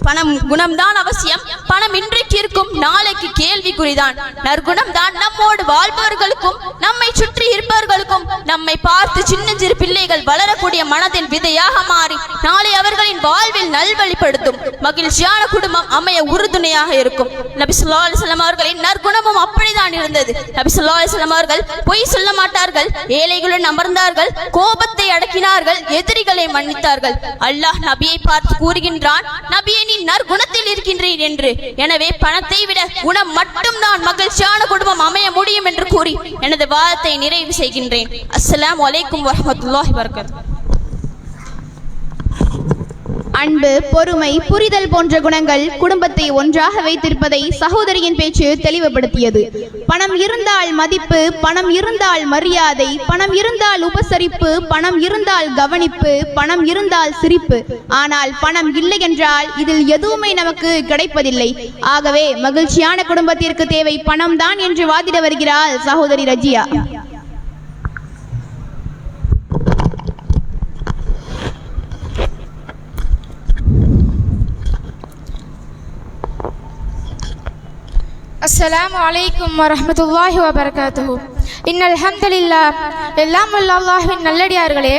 பணம் குணம்தான் அவசியம். பணம் இன்றைக்கு இருக்கும், நாளைக்கு கேள்விக்குறிதான். நற்குணம் தான் நம்மோடு வாழ்பவர்களுக்கும் நம்மை சுற்றி இருப்பவர்களுக்கும் நம்மை பார்த்து சின்னஞ்சிறு பிள்ளைகள் வளரக்கூடிய மனதில் விதையாக மாறி நாளை அவர்களின் வாழ்வில் நல்வழிப்படுத்தும் மகிழ்ச்சியான குடும்பம் அமைய உறுதுணையாக இருக்கும். நபி ஸல்லல்லாஹு அலைஹி வஸல்லம் அவர்களின் நற்குணமும் அப்படிதான் இருந்தது. நபி ஸல்லல்லாஹு அலைஹி வஸல்லம் அவர்கள் பொய் சொல்ல மாட்டார்கள், ஏழைகளுடன் அமர்ந்தார்கள், கோபத்தை அடக்கினார்கள், எதிரிகளை மன்னித்தார்கள். அல்லாஹ் நபியை பார்த்து கூறுகின்றான், நபியை நீ நற்குணத்தில் இருக்கின்றீர் என்று. எனவே பணத்தை விட குணம் மட்டும்தான் மகிழ்ச்சியான குடும்பம் அமைய முடியும் என்று கூறி எனது வாதத்தை நிறைவு செய்கின்றேன். அஸ்ஸலாமு அலைக்கும் வரஹ்மத்துல்லாஹி வபரகாத்துஹு. அன்பு, பொறுமை, புரிதல் போன்ற குணங்கள் குடும்பத்தை ஒன்றாக வைத்திருப்பதை சகோதரியின் பேச்சு தெளிவுபடுத்தியது. பணம் இருந்தால் மதிப்பு, பணம் இருந்தால் மரியாதை, பணம் இருந்தால் உபசரிப்பு, பணம் இருந்தால் கவனிப்பு, பணம் இருந்தால் சிரிப்பு. ஆனால் பணம் இல்லை என்றால் இதில் எதுவுமே நமக்கு கிடைப்பதில்லை. ஆகவே மகிழ்ச்சியான குடும்பத்திற்கு தேவை பணம் தான் என்று வாதிட வருகிறாள் சகோதரி ரஜியா. அஸ்ஸலாமு அலைக்கும் வரஹ்மத்துல்லாஹி வபரகாத்துஹு. இன்னல் ஹம்துலில்லாஹ். எல்லாம் வல்ல அல்லாஹ்வின் நல்லடியார்களே,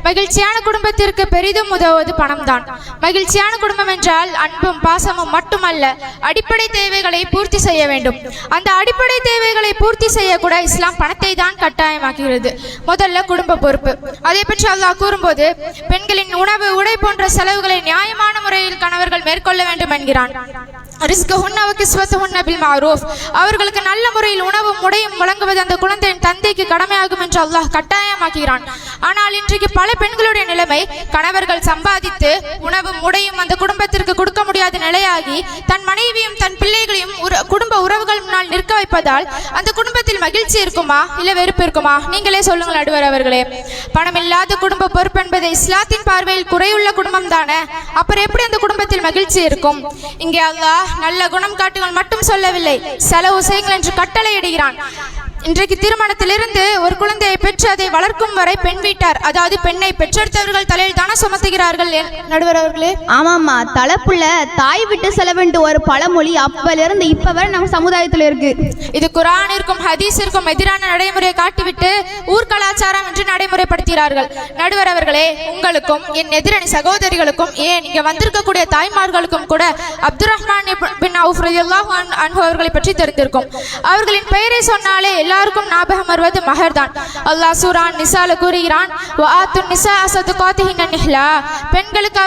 மகிழ்ச்சியான குடும்பத்திற்கு பெரிதும் உதவுவது பணம்தான். மகிழ்ச்சியான குடும்பம் என்றால் அன்பும் பாசமும் மட்டுமல்ல, அடிப்படை தேவைகளை பூர்த்தி செய்ய வேண்டும். அந்த அடிப்படை தேவைகளை பூர்த்தி செய்ய கூட இஸ்லாம் பணத்தை தான் கட்டாயமாக்குகிறது. முதல்ல குடும்ப பொறுப்பு. அதை பற்றி அல்லாஹ் கூறும்போது, பெண்களின் உணவு, உடை போன்ற செலவுகளை நியாயமான முறையில் கணவர்கள் மேற்கொள்ள வேண்டும் என்கிறான். அவர்களுக்கு நல்ல முறையில் உணவும் உடையும் வழங்குவது அந்த குழந்தையின் தந்தைக்கு கடமையாகும் என்று அல்லாஹ் கட்டாயமாக்குகிறான். ஆனால் இன்றைக்கு பல பெண்களுடைய நிலைமை, கணவர்கள் சம்பாதித்து உணவும் உடையும் அந்த குடும்பத்திற்கு கொடுக்க முடியாத நிலையாகி தன் மனைவியும் தன் பிள்ளைகளையும் குடும்ப உறவுகள் முன்னால் நிற்க வைப்பதால் அந்த குடும்பத்தில் மகிழ்ச்சி இருக்குமா இல்ல வெறுப்பு இருக்குமா? நீங்களே சொல்லுங்கள் நடுவர் அவர்களே. பணம் இல்லாத குடும்ப பொறுப்பு என்பது இஸ்லாத்தின் பார்வையில் குறையுள்ள குடும்பம் தானே. அப்புறம் எப்படி அந்த குடும்பத்தில் மகிழ்ச்சி இருக்கும்? இங்கே அல்லாஹ் நல்ல குணம் காட்டுங்கள் மட்டும் சொல்லவில்லை, செலவு செய்யுங்கள் என்று கட்டளையிடுகிறான். இன்றைக்கு திருமணத்திலிருந்து ஒரு குழந்தையை பெற்று அதை வளர்க்கும் வரை பெண் வீட்டார், அதாவது பெண்ணை பெற்றெடுத்தவர்கள் தலையில் தானே சுமத்துகிறார்கள் நடுவர் அவர்களே. ஆமாம்மா, தலைப்புள்ள தாய் விட்டு செலவுண்டு ஒரு பழமொழி அப்பலிருந்து இப்ப வரை நம்ம சமுதாயத்தில் இருக்கு. இது குர்ஆனிற்கும் ஹதீஸிற்கும் எதிரான நடைமுறையை காட்டிவிட்டு ஊர் கலாச்சாரம் என்று நடைமுறைப்படுத்துகிறார்கள். நடுவர் அவர்களே, உங்களுக்கும் என் எதிரணி சகோதரிகளுக்கும், ஏன் இங்க வந்திருக்கக்கூடிய தாய்மார்களுக்கும் கூட அப்துர் ரஹ்மான் பின் அவுஃப் ரலியல்லாஹு அன்ஹு அவர்களை பற்றி தெரிந்திருக்கும். அவர்களின் பெயரை சொன்னாலே எல்லா எல்லாருக்கும் ஞாபகம் வருவது மஹர் தான். அல்லாஹ் சூரா நிசால கூறுகிறான், வஆத்துன் நிஸா ஸதகாத்திஹின் நிஹ்லா, பெண்களுக்கு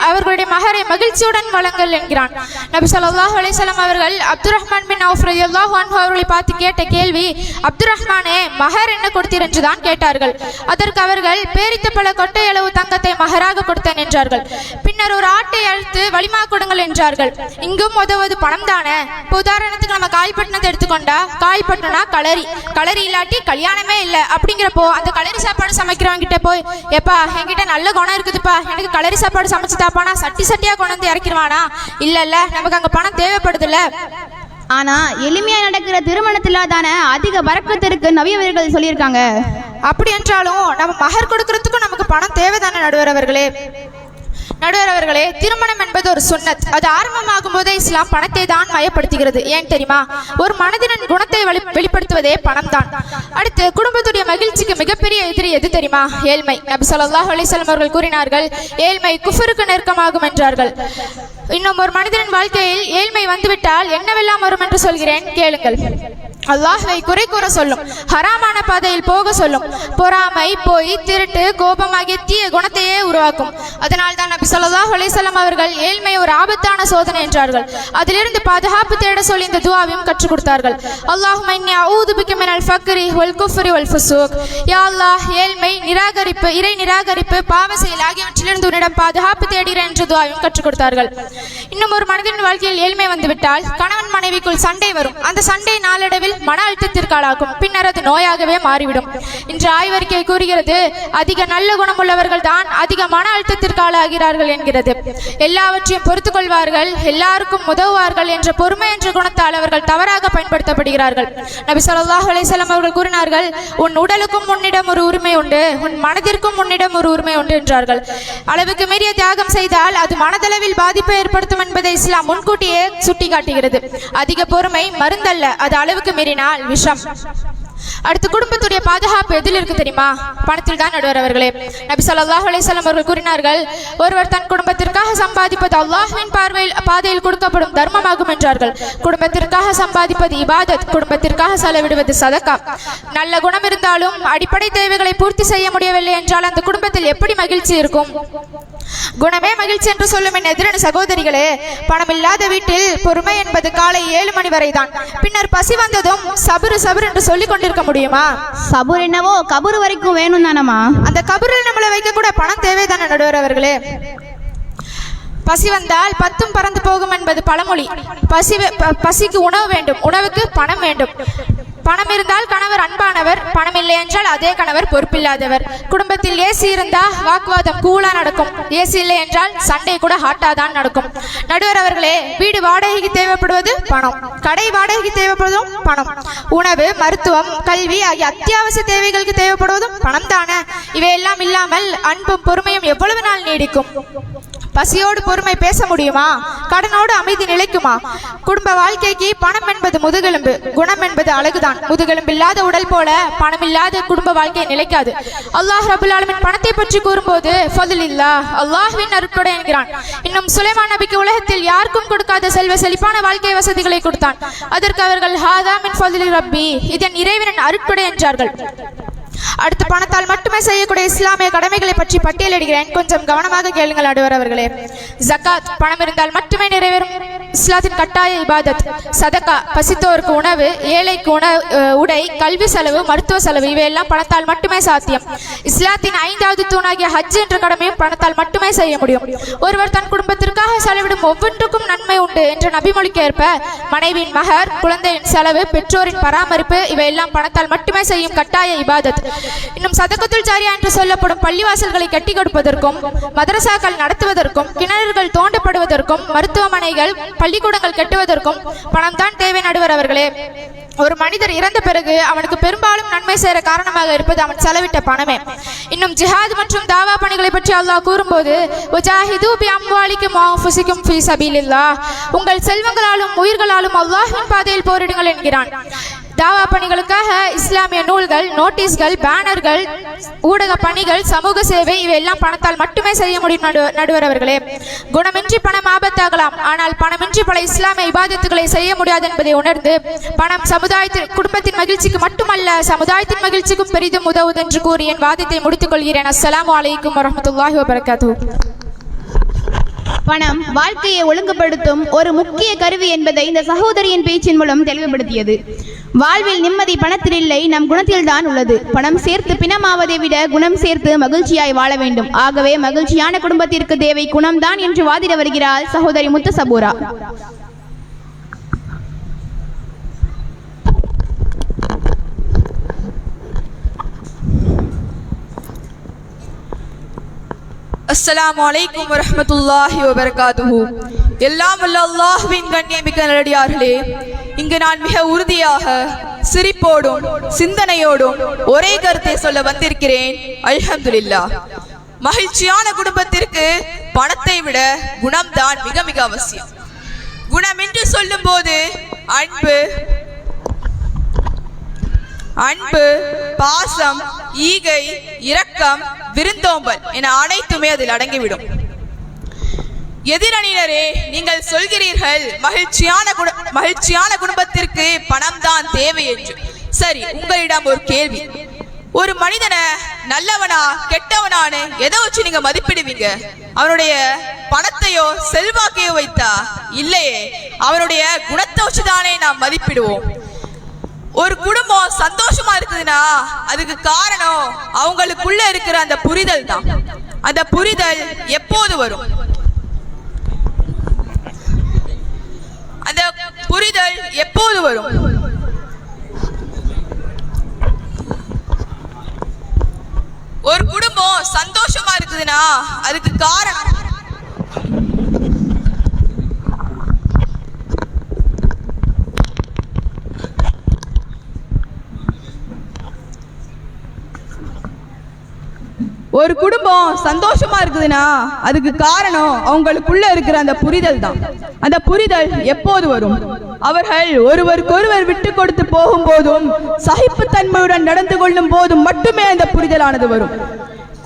அவர்களுடைய மஹரை மகிழ்ச்சியுடன் வழங்கல் என்கிறான். நபி ஸல்லல்லாஹு அலைஹி வஸல்லம் அவர்கள் அப்துர் ரஹ்மான் பின் அவுஃப் ரலியல்லாஹு அன்ஹு அவர்களை பார்த்து கேட்ட கேள்வி, அப்துர் ரஹ்மானே மஹர் என்ன கொடுத்தீர் என்று தான் கேட்டார்கள். அதற்கு அவர்கள் பேரித்த பல கொட்டை அளவு தங்கத்தை மஹராக கொடுத்தேன் என்றார்கள். பின்னர் ஒரு ஆட்டை அழுத்து வலிமா கொடுங்கள் என்றார்கள். இங்கும் உதவுவது பணம் தானே. இப்போ உதாரணத்துக்கு நம்ம காய்பட்டினத்தை எடுத்துக்கொண்டா, காய்பட்டினா களரி இல்லாட்டி கல்யாணமே இல்லை. அப்படிங்கிறப்போ அந்த களரி சாப்பாடு சமைக்கிறவங்க கிட்ட போய், எப்பா என்கிட்ட நல்ல குணம் இருக்குதுப்பா, எனக்கு களரி சாப்பாடு சமைச்சு தாப்பானா சட்டியா கொண்டு வந்து இறக்கிடுவானா? இல்ல நமக்கு அங்க பணம் தேவைப்படுதுல்ல. ஆனா எளிமையா நடக்கிற திருமணத்துல தானே அதிக பரக்கத்து இருக்கு நபி அவர்கள் சொல்லியிருக்காங்க. அப்படி என்றாலும் நம்ம மஹர் கொடுக்கறதுக்கும் நமக்கு பணம் தேவைதானே நடுவர் அவர்களே, திருமணம் என்பது ஒரு சுன்னத். அது ஆரம்பமாகும் போதே இஸ்லாம் பணத்தை தான் மயப்படுத்துகிறது. ஏன் தெரியுமா? ஒரு மனதின் குணத்தை வெளிப்படுத்துவதே பணம் தான். அடுத்து குடும்பத்துடைய மகிழ்ச்சிக்கு மிகப்பெரிய எதிரி எது தெரியுமா? ஏழ்மை. நபி ஸல்லல்லாஹு அலைஹி வஸல்லம் அவர்கள் கூறினார்கள், ஏழ்மை குஃபருக்கு நெருக்கமாகும் என்றார்கள். இன்னும் ஒரு மனிதனின் வாழ்க்கையில் ஏழ்மை வந்துவிட்டால் என்னவெல்லாம் வரும் என்று சொல்கிறேன், கேளுங்கள். அல்லாஹ்வை குறை கூற சொல்லும், ஹராமான பாதையில் போக சொல்லும், பொறாமை, பொய், திருட்டு, கோபம் ஆகிய தீய குணத்தையே உருவாக்கும். அதனால் தான் நபி ஸல்லல்லாஹு அலைஹி வஸல்லம் அவர்கள் ஏழ்மை ஒரு ஆபத்தான சோதனை என்றார்கள். அதிலிருந்து பாதுகாப்பு தேட சொல்லி இந்த துஆவையும் கற்றுக் கொடுத்தார்கள். அல்லாஹும்ம இன்னி அஊது பிக மினல் ஃபக்ரி வல் குஃப்ரி வல் ஃபுசூக். யா அல்லாஹ், ஏழ்மை, நிராகரிப்பு, இறை நிராகரிப்பு, பாவ செயல் ஆகியவற்றிலிருந்து உன்னிடம் பாதுகாப்பு தேடுகிறேன் என்ற துஆவையும் கற்றுக் கொடுத்தார்கள். இன்னும் ஒரு மனிதனின் வாழ்க்கையில் ஏழ்மை வந்துவிட்டால் கணவன் மனைவிக்குள் சண்டை வரும். அந்த சண்டை நாளடைவில் மன அழுத்தத்திற்கு ஆளாகும். பின்னர் அது நோயாகவே மாறிவிடும். இன்று ஆய்வறிக்கை கூறுகிறது, அதிக நல்ல குணமுள்ளவர்கள் தான் அதிக மன அழுத்தத்திற்கு ஆளாகிறார்கள் என்கிறது. எல்லாவற்றையும் பொறுத்துக் கொள்வார்கள், எல்லாருக்கும் உதவுவார்கள் என்ற பொறுமை என்ற குணத்தால் அவர்கள் தவறாக பயன்படுத்தப்படுகிறார்கள். நபி ஸல்லல்லாஹு அலைஹி வஸல்லம் அவர்கள் கூறினார்கள், உன் உடலுக்கும் உன்னிடம் ஒரு உரிமை உண்டு, உன் மனதிற்கும் உன்னிடம் ஒரு உரிமை உண்டு என்றார்கள். அளவுக்கு மீறிய தியாகம் செய்தால் அது மனதளவில் பாதிப்பை ஏற்படுத்தும் என்பதை இஸ்லாம் முன்கூட்டியே சுட்டிக்காட்டுகிறது. அதிக பொறுமை மருந்தல்ல, அது அளவுக்கு மீறினால் விஷம். அடுத்து குடும்பத்துடைய பாதுகாப்பு எதில் இருக்கு தெரியுமா? பணத்தில் தான் நடுவர் அவர்களே. நபி ஸல்லல்லாஹு அலைஹி வஸல்லம் அவர்கள் கூறினார்கள், ஒருவர் தன் குடும்பத்திற்காக சம்பாதிப்பது அல்லாஹ்வின் பாதையில் கொடுக்கப்படும் தர்மமாகும் என்றார்கள். குடும்பத்திற்காக சம்பாதிப்பது இபாதத், குடும்பத்திற்காக செலவிடுவது சதகா. நல்ல குணம் இருந்தாலும் அடிப்படை தேவைகளை பூர்த்தி செய்ய முடியவில்லை என்றால் அந்த குடும்பத்தில் எப்படி மகிழ்ச்சி இருக்கும்? குணமே மகிழ்ச்சி என்று சொல்லும் என் எதிரணி சகோதரிகளே, பணம் இல்லாத வீட்டில் பொறுமை என்பது காலை 7 மணி வரை தான். பின்னர் பசி வந்ததும் சபுரு என்று சொல்லிக் கொண்டிருக்க முடியுமா? சபுர் என்னவோ கபூர் வரைக்கும் வேணும் தானமா? அந்த கபூரில் நம்மளை வைக்க கூட பணம் தேவைதானே நடுவர் அவர்களே. பசி வந்தால் 10 பறந்து போகும் என்பது பழமொழி. பசிக்கு உணவு வேண்டும், உணவுக்கு பணம் வேண்டும். பணம் இருந்தால் கணவர் அன்பானவர், பணம் இல்லை என்றால் அதே கணவர் பொறுப்பில்லாதவர். குடும்பத்தில் ஏசி இருந்தா வாக்குவாதம் கூலா நடக்கும், ஏசி இல்லை என்றால் சண்டை கூட ஹாட்டா தான் நடக்கும். நடுவர் அவர்களே, வீடு வாடகைக்கு தேவைப்படுவது பணம், கடை வாடகைக்கு தேவைப்படுவதும் பணம், உணவு, மருத்துவம், கல்வி ஆகிய அத்தியாவசிய தேவைகளுக்கு தேவைப்படுவதும் பணம் தானே. இவையெல்லாம் இல்லாமல் அன்பும் பொறுமையும் எவ்வளவு நாள் நீடிக்கும்? பசியோடு பொறுமை பேச முடியுமா? கடனோடு அமைதி நிலைக்குமா? குடும்ப வாழ்க்கைக்கு பணம் என்பது முதுகெலும்பு, குணம் என்பது அழகுதான். முதுகெலும்பு இல்லாத உடல் போல பணம் இல்லாத குடும்ப வாழ்க்கை நிலைக்காது. அல்லாஹ் ரபுல் ஆலமீன் பணத்தை பற்றி கூறும்போது ஃபதுலில்லாஹ், அல்லாஹ்வின் அருட்கொடை என்கிறான். இன்னும் சுலைமான் நபிக்கு உலகத்தில் யாருக்கும் கொடுக்காத செல்வ செழிப்பான வாழ்க்கை வசதிகளை கொடுத்தான். அதற்கு அவர்கள் ஹாதா மின் ஃபதுலி ரப்பி, இதன் இறைவனின் அருட்கொடை என்றார்கள். அடுத்து பணத்தால் மட்டுமே செய்யக்கூடிய இஸ்லாமிய கடமைகளை பற்றி பட்டியலிடுகிறேன், கொஞ்சம் கவனமாக கேளுங்கள் நடுவர் அவர்களே. ஜகாத், பணம் இருந்தால் மட்டுமே நிறைவேறும் இஸ்லாத்தின் கட்டாய இபாதத். சதகா, பசித்தோருக்கு உணவு, ஏழைக்கு உடை, கல்வி செலவு, மருத்துவ செலவு, இவையெல்லாம் பணத்தால் மட்டுமே சாத்தியம். இஸ்லாத்தின் 5வது தூணாகிய ஹஜ் என்ற கடமையும் பணத்தால் மட்டுமே செய்ய முடியும். ஒருவர் தன் குடும்பத்திற்காக செலவிடும் ஒவ்வொன்றுக்கும் நன்மை உண்டு என்ற நபிமொழிக்கு ஏற்ப மனைவியின் மகர், குழந்தையின் செலவு, பெற்றோரின் பராமரிப்பு, இவையெல்லாம் பணத்தால் மட்டுமே செய்யும் கட்டாய இபாதத். இன்னும் சதகத்துல் ஜாரியா என்று சொல்லப்படும் பள்ளிவாசல்களை கட்டி கொடுப்பதற்கும், மதரசாக்கள் நடத்துவதற்கும், கிணறுகள் தோண்டப்படுவதற்கும், மருத்துவமனைகள், பள்ளிக்கூடங்கள் கட்டுவதற்கும் பணம் தான் தேவை நடுவர் அவர்களே. ஒரு மனிதர் இறந்த பிறகு அவனுக்கு பெரும்பாலும் நன்மை சேர காரணமாக இருப்பது அவன் செலவிட்ட பணமே. இன்னும் ஜிஹாத் மற்றும் தாவா பணிகளை பற்றி அல்லாஹ் கூறும்போது, வஜாஹிது பி அம்வாலிக்கும் வஅன்ஃபுசிக்கும் ஃபீ சபீலில்லாஹ், உங்கள் செல்வங்களாலும் உயிர்களாலும் அல்லாஹ்வின் பாதையில் போரிடுங்கள் என்கிறான். தாவா பணிகளுக்காக இஸ்லாமிய நூல்கள், நோட்டீஸ்கள், பேனர்கள், ஊடக பணிகள், சமூக சேவை இவையெல்லாம் பணத்தால் மட்டுமே செய்ய முடியும். நடுவர் அவர்களே, குணமின்றி பணம் ஆபத்தாகலாம், ஆனால் பணமின்றி பல இஸ்லாமிய இபாதத்துகளை செய்ய முடியாது என்பதை உணர்ந்து பணம் குடும்பத்தின் மகிழ்ச்சிக்கு மட்டுமல்ல சமுதாயத்தின் மகிழ்ச்சிக்கும் பெரிதும் உதவுது என்று கூறி என் வாதத்தை முடித்துக் கொள்கிறேன். அஸ்ஸலாமு அலைக்கும் வரஹ்மத்துல்லாஹி வபரகாத்துஹு. பணம் வாழ்க்கையை ஒழுங்குபடுத்தும் ஒரு முக்கிய கருவி என்பதை இந்த சகோதரியின் பேச்சின் மூலம் தெளிவுபடுத்தியது. வாழ்வில் நிம்மதி பணத்தில் இல்லை, நம் குணத்தில்தான் உள்ளது. பணம் சேர்த்து பிணமாவதை விட குணம் சேர்த்து மகிழ்ச்சியாய் வாழ வேண்டும். ஆகவே மகிழ்ச்சியான குடும்பத்திற்கு தேவை குணம்தான் என்று வாதிட வருகிறாள் சகோதரி முத்து சபூரா. அஸ்ஸலாமு அலைக்கும் வரஹ்மத்துல்லாஹி வபரகாத்துஹு. எல்லாம் வல்ல அல்லாஹ்வின் கண்ணியமிக்க நல்லடியார்களே, இங்கு நான் மிக உறுதியாக சிரிப்போடும் சிந்தனையோடும் ஒரே கருத்தை சொல்ல வந்திருக்கிறேன். அல்ஹம்துலில்லாஹ். மகிழ்ச்சியான குடும்பத்திற்கு பணத்தை விட குணம்தான் மிக மிக அவசியம். குணம் என்று சொல்லும் போது அன்பு, பாசம், ஈகை, இரக்கம், விருந்தோம்பல் என அனைத்துமே அதில் அடங்கிவிடும். எதிரணியினரே, நீங்கள் சொல்கிறீர்கள் மகிழ்ச்சியான குடும்பத்திற்கு பணம் தான் தேவை என்று. சரி, உங்களிடம் ஒரு கேள்வி. ஒரு மனிதனை நல்லவனா கெட்டவனானு எதை வச்சு நீங்க மதிப்பிடுவீங்க? அவனுடைய பணத்தையோ செல்வாக்கையோ வைத்தா? இல்லையே, அவனுடைய குணத்தை வச்சுதானே நாம் மதிப்பிடுவோம். ஒரு குடும்பம் சந்தோஷமா இருக்குதுன்னா அதுக்கு காரணம் அவங்களுக்குள்ள இருக்கிற அந்த புரிதல் தான். அந்த புரிதல் எப்போது வரும்? அந்த புரிதல் எப்போது வரும்? ஒரு குடும்பம் சந்தோஷமா இருக்குதுன்னா அதுக்கு காரணம் ஒரு குடும்பம் சந்தோஷமா இருக்குதுன்னா அதுக்கு காரணம் அவங்களுக்குள்ள இருக்கிற அந்த புரிதல் தான். அந்த புரிதல் எப்போது வரும்? அவர்கள் ஒருவருக்கொருவர் விட்டு கொடுத்து போகும் போதும் சகிப்புத்தன்மையுடன் நடந்து கொள்ளும் போதும் மட்டுமே அந்த புரிதலானது வரும்.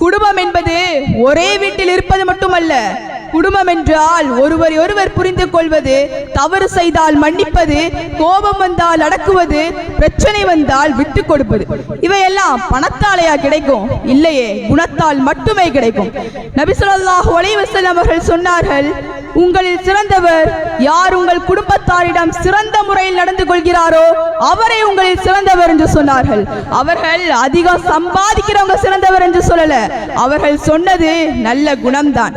குடும்பம் என்பது ஒரே வீட்டில் இருப்பது மட்டுமல்ல. குடும்பம் என்றால் ஒருவரை ஒருவர் புரிந்து கொள்வது, தவறு செய்தால் மன்னிப்பது, கோபம் வந்தால் அடக்குவது, பிரச்சனை வந்தால் விட்டு கொடுப்பது. இவையெல்லாம் பணத்தாலேயா கிடைக்கும்? இல்லையே, குணத்தால் மட்டுமே கிடைக்கும். நபி ஸல்லல்லாஹு அலைஹி வஸல்லம் அவர்கள் சொன்னார்கள், உங்களில் சிறந்தவர் யார் உங்கள் குடும்பத்தாரிடம் சிறந்த முறையில் நடந்து கொள்கிறாரோ அவரை உங்களில் சிறந்தவர் என்று சொன்னார்கள். அவர்கள் அதிகம் சம்பாதிக்கிறவங்க சிறந்தவர் என்று சொல்லல, அவர்கள் சொன்னது நல்ல குணம்தான்.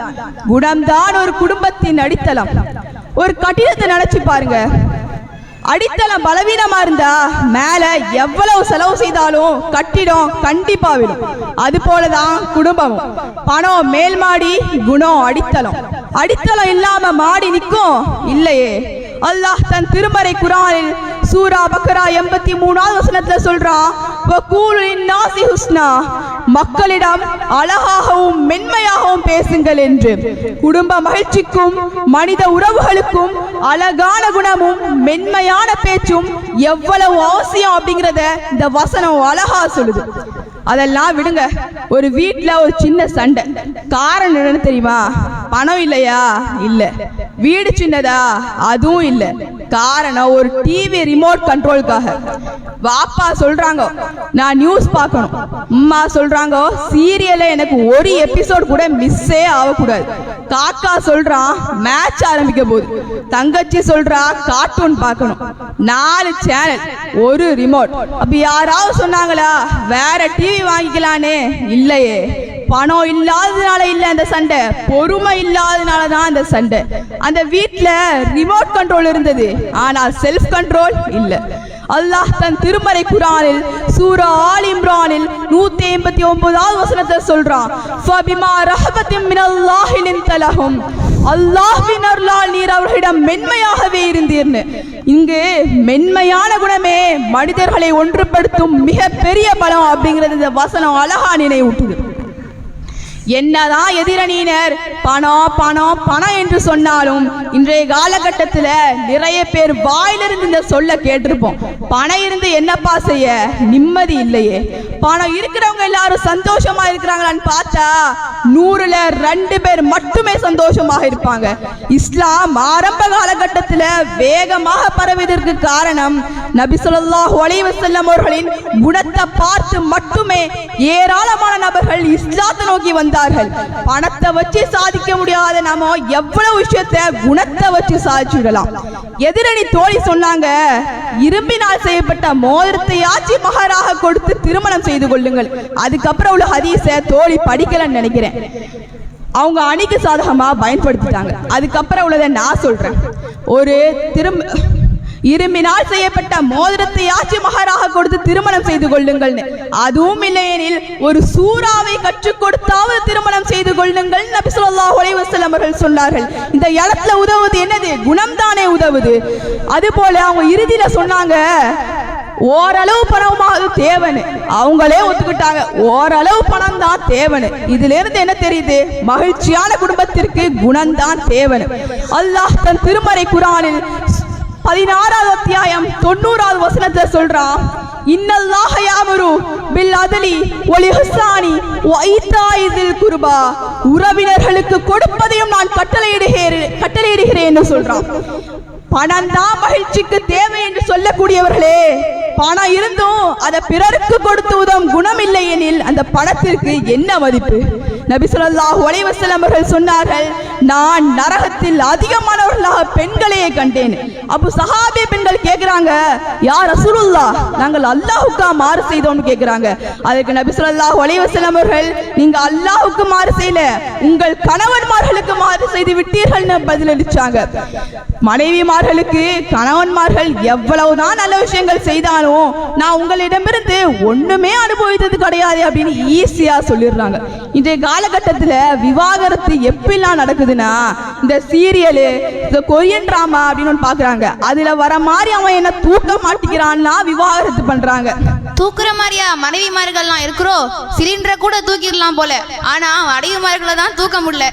குணம்தான் ஒரு குடும்பத்தின் அடித்தளம். ஒரு கட்டிடத்தை நினைச்சு பாருங்க, அடித்தளம் பலவீனமா இருந்தா மேல எவ்வளவு செலவு செய்தாலும் கட்டிடம் கண்டிப்பா விடும். அது போலதான் குடும்பமும். பணம் மேல் மாடி, குணம் அடித்தளம். அடித்தளம் இல்லாம மாடி நிற்கும்? இல்லையே. அல்லாஹ் தன் திருமறை குர்ஆனில் சூரா பக்ரா 83வது வசனத்துல சொல்றான், மக்களிடம் அழகாகவும் மென்மையாகவும் பேசுங்கள் என்று. குடும்ப மகிழ்ச்சிக்கும் மனித உறவுகளுக்கும் அழகான குணமும் மென்மையான பேச்சும் எவ்வளவு அவசியம் அப்படிங்கிறத இந்த வசனம் அழகா சொல்லுது. அதெல்லாம் விடுங்க, ஒரு வீட்டுல ஒரு சின்ன சண்டை, காரணம் என்னன்னு தெரியுமா? பணம் இல்லையா? இல்ல. வீடு சின்னதா? அதுவும் இல்ல. காரணம் ஒரு டிவி ரிமோட் கண்ட்ரோலுக்காக. வாப்பா சொல்றாங்க நான் நியூஸ் பார்க்கணும், அம்மா சொல்றாங்க சீரியல்ல எனக்கு ஒரு எபிசோட் கூட மிஸ்ஸே ஆகக்கூடாது. காக்கா சொல்றான் மேட்ச் ஆரம்பிக்க போகுது, தங்கச்சி சொல்றா கார்ட்டூன் பார்க்கணும். 4 சேனல், ஒரு ரிமோட். அப்ப யாராவது சொன்னாங்களா வேற டிவி வாங்கிக்கலானே? இல்லையே. பணம் இல்லாததுனால இல்ல அந்த சண்டை, பொறுமை இல்லாததுனால தான் அந்த சண்டை. அந்த வீட்டுல ரிமோட் கண்ட்ரோல் இருந்தது, ஆனால் செல்ஃப் கண்ட்ரோல் இல்ல. அல்லாஹ் தன் திருமறை குர்ஆனில் சூரா ஆல் இம்ரானில் 189வது வசனத்தை சொல்றான், ஃபபிமா ரஹபத்தின் மினல்லாஹி லின்த லஹும், அல்லாஹ்வின் அருளால் நீர் அவர்களிடம் மென்மையாகவே இருந்தீர்னு. இங்கு மென்மையான குணமே மனிதர்களை ஒன்றுபடுத்தும் மிக பெரிய பலம் அப்படிங்கிறது இந்த வசனம் அழகா நினைவூட்டுது. என்னதான் எதிரணியினர் பணம் பணம் பணம் என்று சொன்னாலும் இன்றைய காலகட்டத்தில் நிறைய பேர் வாயிலிருந்து இந்த சொல்ல கேட்டிருப்போம். பணம் இருந்து என்னப்பா செய்ய, நிம்மதி இல்லையே. பணம் இருக்கிறவங்க எல்லாரும் சந்தோஷமா இருக்கிறாங்களான்னு பார்த்தா 100ல் 2 பேர் மட்டுமே சந்தோஷமாக இருப்பாங்க. இஸ்லாம் ஆரம்ப காலகட்டத்தில் வேகமாக பரவியதற்கு காரணம் நபி ஸல்லல்லாஹு அலைஹி வஸல்லம் அவர்களின் குணத்தை பார்த்து மட்டுமே ஏராளமான நபர்கள் இஸ்லாத்தை நோக்கி வந்தார்கள். பணத்தை வச்சு சாதிக்க முடியாத நாம எவ்வளவு விஷயத்தை குணத்தை வச்சு சாதிச்சுடலாம். எதிரணி தோழி சொன்னாங்க, இரும்பினால் செய்யப்பட்ட மோதிரத்தையாச்சு மகராக கொடுத்து திருமணம் செய்து கொள்ளுங்கள். அதுக்கப்புறம் உள்ள ஹதீஸை தோழி படிக்கலன்னு நினைக்கிறேன். அவங்க அணிக்கு சாதகமா பயன்படுத்திட்டாங்க. அதுக்கப்புறம் உள்ளதை நான் சொல்றேன். ஒரு இரும்பினால் செய்யப்பட்ட மோதிரத்தையாச்சு மகராக கொடுத்து திருமணம் செய்து கொள்ளுங்கள். அதுவும் இல்லையெனில் ஒரு சூறாவை கற்றுக் கொடுத்தாவது திருமணம் செய்து கொள்ளுங்கள் நபி ஸல்லல்லாஹு அலைஹி வஸல்லம் அவர்கள் சொன்னார்கள். இந்த இடத்துல உதவுது என்னது? குணம்தானே உதவுது. அதுபோல அவங்க இறுதியில சொன்னாங்க, ஓரளவு பணமாவது தேவனு. அவங்களே ஒத்துக்கிட்டாங்க, ஓரளவு பணம் தான் தேவனு. இதுல இருந்து என்ன தெரியுது? மகிழ்ச்சியான குடும்பத்திற்கு குணம்தான் தேவனு. அல்லாஹ் தன் திருமறை குர்ஆனில் 16வது அத்தியாயம் 90வது வசனத்தை சொல்றான், இன்னல்லாஹ யாமுரு பில் அத்லி வல் இஹ்சானி வ ஈதாஇல் குர்பா. உறவினர்களுக்கு கொடுப்பதையும் நான் கட்டளையிடுகிறேன் என்று சொல்றான். பணம் தான் மகிழ்ச்சிக்கு தேவை என்று சொல்லக்கூடியவர்களே, பணம் இருந்தும் அதை பிறருக்கு கொடுத்து உதவும் குணம் இல்லை எனில் அந்த பணத்திற்கு என்ன மதிப்பு? நபி ஸல்லல்லாஹு அலைஹி வஸல்லம் அவர்கள் சொன்னார்கள், நான் நரகத்தில் அதிகமானவர்களாக பெண்களையே கண்டேன். அப்போ சஹாபி பெண்கள் கேட்கிறாங்க, யா ரசூலுல்லாஹ், நாங்கள் அல்லாஹ்வுக்கு மாறு செய்தோம்னு கேட்கிறாங்க. அதுக்கு நபி ஸல்லல்லாஹு அலைஹி வஸல்லம் அவர்கள், நீங்க அல்லாஹ்வுக்கு மாறு செய்யல, உங்கள் கணவன்மார்களுக்கு மாறு செய்து விட்டீர்கள்னு பதிலளிச்சாங்க. மனைவிமார்களுக்கு கணவன்மார்கள் எவ்வளவுதான் நல்ல விஷயங்கள் செய்தாலும் நான் உங்களிடமிருந்து ஒண்ணுமே அனுபவித்தது கிடையாது அப்படின்னு ஈஸியா சொல்லிடுறாங்க. இன்றைய காலகட்டத்தில் விவாகரத்து எப்படிலாம் நடக்குதுன்னா, இந்த சீரியலு, இந்த கொரியன் டிராமா அப்படின்னு பாக்குறாங்க. அதுல வர மாதிரி அவன் என்ன தூக்க மாட்டேங்கிறான்னா விவாகரத்து பண்றாங்க. தூக்குற மாதிரியா மனைவிமார்கள்லாம் இருக்கிறோம்? சிலிண்டரை கூட தூக்கிடலாம் போல, ஆனா அடைவுமார்களை தான் தூக்க முடியல.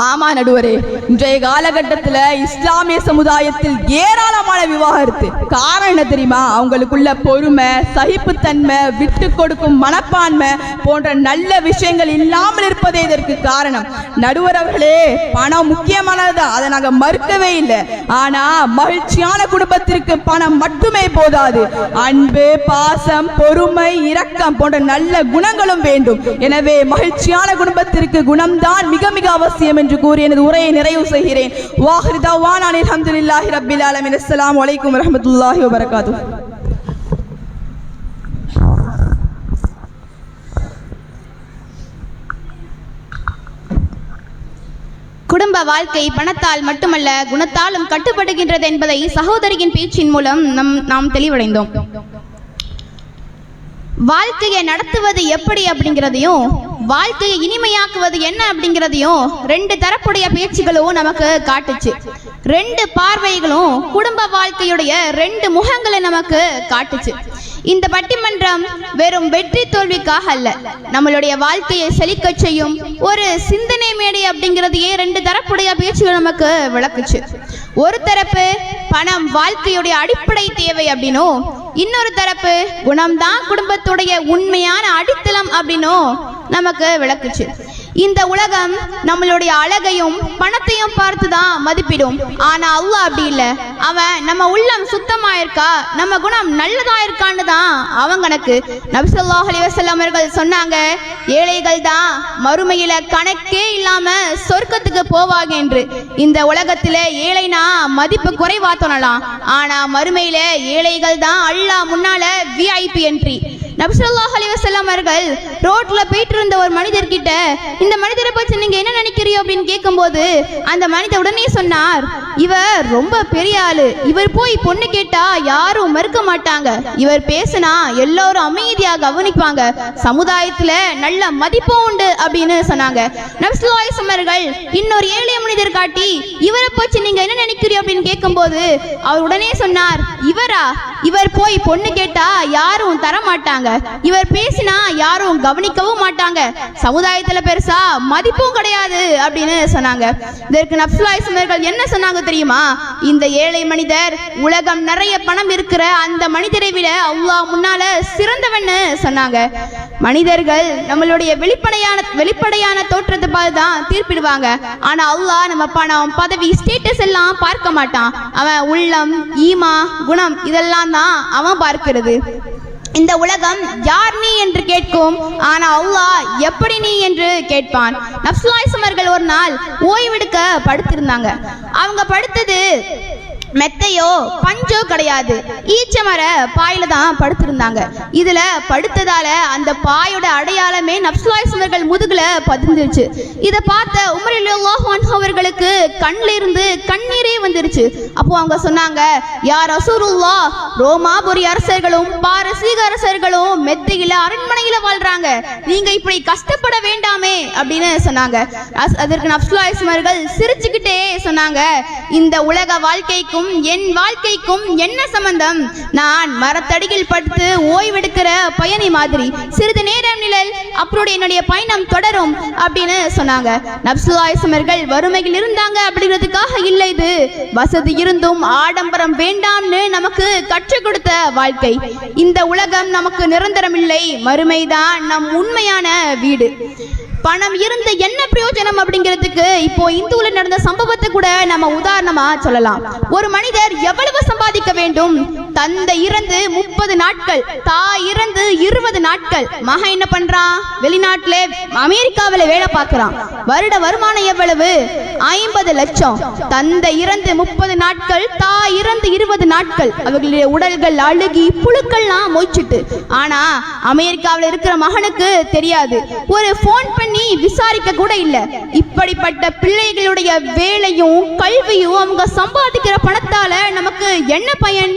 ஆமா நடுவரே, இன்றைய காலகட்டத்தில் இஸ்லாமிய சமுதாயத்தில் ஏராளமான விவாகரத்து. காரணம் என்ன தெரியுமா? அவங்களுக்குள்ள பொறுமை, சகிப்புத்தன்மை, விட்டு கொடுக்கும் மனப்பான்மை போன்ற நல்ல விஷயங்கள் இல்லாமல் இருப்பதே இதற்கு காரணம். நடுவர் அவர்களே, பணம் முக்கியமானது, அதை நாங்கள் மறுக்கவே இல்லை. ஆனா மகிழ்ச்சியான குடும்பத்திற்கு பணம் மட்டுமே போதாது. அன்பு, பாசம், பொறுமை, இரக்கம் போன்ற நல்ல குணங்களும் வேண்டும். எனவே மகிழ்ச்சியான குடும்பத்திற்கு குணம்தான் மிக மிக அவசியம் என்று கூறி எனது உரையை நிறைவு செய்கிறேன். வாஹிரு தஅவானா அல்ஹம்துலில்லாஹி ரப்பில் ஆலமீன். அஸ்ஸலாமு அலைக்கும் வரஹ்மத்துல்லாஹி வபரகாத்துஹு. குடும்ப வாழ்க்கை பணத்தால் மட்டுமல்ல குணத்தாலும் கட்டுப்படுகின்றது என்பதை சகோதரியின் பேச்சின் மூலம் நாம் தெளிவடைந்தோம். வாழ்க்கையை நடத்துவது எப்படி அப்படிங்கிறதையும் வாழ்க்கையை இனிமையாக்குவது என்ன அப்படிங்கிறதையும் 2 தரப்புடைய பேச்சுகளும் நமக்கு காட்டுச்சு. 2 பார்வைகளும் குடும்ப வாழ்க்கையுடைய 2 முகங்களை நமக்கு காட்டுச்சு. இந்த பட்டிமன்றம் வெறும் வெற்றி தோல்விக்காக அல்ல, நம்மளுடைய வாழ்க்கையை செழிக்க செய்யும் ஒரு சிந்தனை மேடை அப்படிங்கிறதையே 2 தரப்புடைய பேச்சுகள் நமக்கு விளக்குச்சு. ஒரு தரப்பு பணம் வாழ்க்கையுடைய அடிப்படை தேவை அப்படின்னும், இன்னொரு தரப்பு குணம்தான் குடும்பத்துடைய உண்மையான அடித்தளம் அப்படின்னும் நமக்கு விளக்குச்சு. இந்த உலகம் நம்மளுடைய அழகையும் பணத்தையும் பார்த்துதான் மதிப்பிடும். ஆனா அல்லாஹ் அப்படி இல்லை. அவன் நம்ம உள்ளம் சுத்தமா இருக்கா, நம்ம குணம் நல்லதா இருக்கான்னு தான் அவன் கணக்கு. நபி ஸல்லல்லாஹு அலைஹி வஸல்லம் அவர்கள் சொன்னாங்க, ஏழைகள் தான் மறுமையில கணக்கே இல்லாம சொர்க்கத்துக்கு போவாங்க என்று. இந்த உலகத்துல ஏழைனா மதிப்பு குறைவா தோணலாம், ஆனா மறுமையில ஏழைகள் தான் அல்லாஹ் முன்னால விஐபி என்ட்ரி. நபி ஸல்லல்லாஹு அலைஹி வஸல்லம் அவர்கள் ரோட்ல போயிட்டு இருந்த ஒரு மனிதர்கிட்ட, இந்த மனிதரை பற்றி நீங்க என்ன நினைக்கிறீங்க அப்படின்னு கேட்கும்போது அந்த மனிதர் உடனே சொன்னார், இவர் ரொம்ப பெரிய ஆளு, இவர் போய் பொண்ணு கேட்டா யாரும் மறுக்க மாட்டாங்க, இவர் பேசினா எல்லாரும் அமைதியா கவனிப்பாங்க, சமுதாயத்துல நல்ல மதிப்பும் உண்டு அப்படின்னு சொன்னாங்க. நபி ஸல்லல்லாஹு அலைஹி வஸல்லம் அவர்கள் இன்னொரு ஏழை மனிதர் காட்டி, இவரை பற்றி நீங்க என்ன நினைக்கிறீங்க அப்படின்னு கேட்கும்போது அவர் உடனே சொன்னார், இவரா, இவர் போய் பொண்ணு கேட்டா யாரும் தர மாட்டாங்க, இவர் பேசினா யாரும் கவனிக்கவும் மாட்டாங்க, சமுதாயத்துல பெருசா மதிப்பும் கிடையாது அப்படின்னு சொன்னாங்க. இதற்கு நப்சுல்லாஹி அவர்கள் என்ன சொன்னாங்க தெரியுமா? இந்த ஏழை மனிதர் உலகம் நிறைய பணம் இருக்கிற அந்த மனிதரை விட அல்லாஹ் முன்னால சிறந்தவன்னு சொன்னாங்க. மனிதர்கள் நம்மளுடைய வெளிப்படையான தோற்றத்தை பார்த்து தான் தீர்ப்பிடுவாங்க. ஆனா அல்லாஹ் நம்ம பணம், பதவி, ஸ்டேட்டஸ் எல்லாம் பார்க்க மாட்டான். அவன் உள்ளம், ஈமா, குணம் இதெல்லாம் தான் அவன் பார்க்கிறது. இந்த உலகம் யார் நீ என்று கேட்கும், ஆனா அல்லாஹ் எப்படி நீ என்று கேட்பான். நப்சுல்லாஹி அவர்கள் ஒரு நாள் ஓய்வெடுக்க படுத்திருந்தாங்க. அவங்க படுத்தது மெத்தையோ பஞ்சோ கிடையாது, ஈச்சமர பாயில தான் படுத்திருந்தாங்க. இதுல படுத்ததால அந்த பாயோட அடையாளமே நப்சுல்லாஹி அவர்கள் முதுகுல பதிஞ்சிருச்சு. இதை பார்த்த உமர் ரலியல்லாஹு அன்ஹு அவர்களுக்கு கண்ணில இருந்து கண்ணீரே வந்துருச்சு. அப்போ அவங்க சொன்னாங்க, யா ரசூலுல்லாஹ், ரோமாபுரி அரசர்களும் பாரசீக அரசர்களும் மெத்தையில அரண்மனையில வாழ்றாங்க, நீங்க இப்படி கஷ்டப்பட வேண்டாமே அப்படின்னு சொன்னாங்க. அதற்கு நப்சுல்லாஹி அவர்கள் சிரிச்சுக்கிட்டே சொன்னாங்க, இந்த உலக வாழ்க்கைக்கும் என் வாழ்க்கைக்கும் என்ன சம்பந்தம்? நான் மரத்தடியில் படுத்து ஓய்வெடுக்கிற பயணி மாதிரி, சிறிது நேரம் நிழல், அப்படி என்னுடைய பயணம் தொடரும் அப்படின்னு சொன்னாங்க. நப்சுல்லாஹி அவர்கள் வறுமையில் இருந்தாங்க அப்படிங்கிறதுக்காக இல்லை, இது வசதி இருந்தும் ஆடம்பரம் வேண்டாம்னு நமக்கு கற்றுக் கொடுத்த வாழ்க்கை. இந்த உலகம் நமக்கு நிரந்தரம் இல்லை, மறுமைதான் நம் உண்மையான வீடு. பணம் இருந்த என்ன பிரயோஜனம் அப்படிங்கிறதுக்கு இப்போ இந்துல நடந்த சம்பவத்தை கூட நம்ம உதாரணமா சொல்லலாம். ஒரு மனிதர் எவ்வளவு சம்பாதிக்க வேண்டும்? தந்தை இறந்து 30 நாட்கள், தாய் இறந்து 20 நாட்கள். மகன் என்ன பண்றான்? வெளிநாட்டுல அமெரிக்காவில வேலை பார்க்கிறான். வருட வருமானம் எவ்வளவு? 50 லட்சம். தந்தை இறந்து 30 நாட்கள், தாய் இறந்து 20 நாட்கள். அவர்களுடைய உடல்கள் அழுகி புழுக்கள்லாம் மொய்ச்சிட்டு. ஆனா அமெரிக்காவில் இருக்கிற மகனுக்கு தெரியாது, ஒரு போன் பண்ணி விசாரிக்க கூட இல்ல. இப்படிப்பட்ட பிள்ளைகளுடைய வேலையும் கல்வியும் அவங்க சம்பாதிக்கிற பணத்தால நமக்கு என்ன பயன்?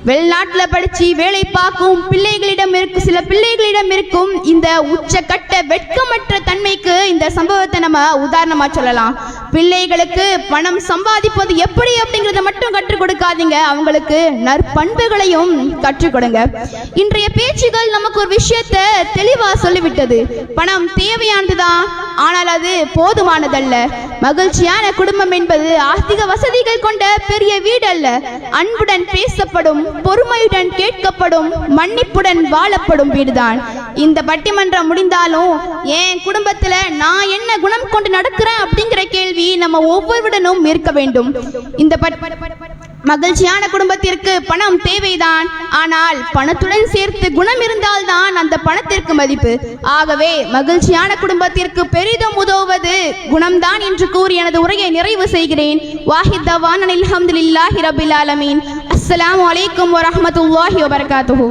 வெளிநாட்டுல படிச்சு வேலை பார்க்கும் சில பிள்ளைகளிடம் இருக்கும் இந்த உச்சக்கட்ட வெட்கமற்ற தன்மைக்கு இந்த சம்பவத்தை நம்ம உதாரணமா சொல்லலாம். பிள்ளைகளுக்கு பணம் சம்பாதிப்பது எப்படி அப்படிங்கறத மட்டும் கற்றுக் கொடுக்காதீங்க, அவங்களுக்கு நற்பண்புகளையும் கற்றுக் கொடுங்க. இன்றைய பேச்சுகள் நமக்கு ஒரு விஷயத்தை தெளிவா சொல்லிவிட்டது. பணம் தேவையானதுதான், ஆனால் அது போதுமானதல்ல. மகிழ்ச்சியான குடும்பம் என்பது ஆஸ்திக வசதிகள் கொண்ட பெரிய வீடு அல்ல, அன்புடன் பேசப்படும், பொறுமையுடன் கேட்கப்படும், மன்னிப்புடன் வாழப்படும் வீடுதான். இந்த பட்டிமன்றம் முடிந்தாலும் என் குடும்பத்துல நான் என்ன குணம் கொண்டு நடக்கிறேன் அப்படிங்கிற கேள்வி நம்ம ஒவ்வொருவருடனும் இருக்க வேண்டும். இந்த மகிழ்ச்சியான குடும்பத்திற்கு பணம் தேவைதான், ஆனால் பணத்துடன் சேர்த்து குணம் இருந்தால்தான் அந்த பணத்திற்கு மதிப்பு. ஆகவே மகிழ்ச்சியான குடும்பத்திற்கு பெரிதும் உதவுவது குணம்தான் என்று கூறி எனது உரையை நிறைவு செய்கிறேன். வாஹித் தவான் அல்ஹம்துலில்லாஹி ரப்பில் ஆலமீன். அஸ்ஸலாமு அலைக்கும் வரஹ்மத்துல்லாஹி வபரகாத்துஹு.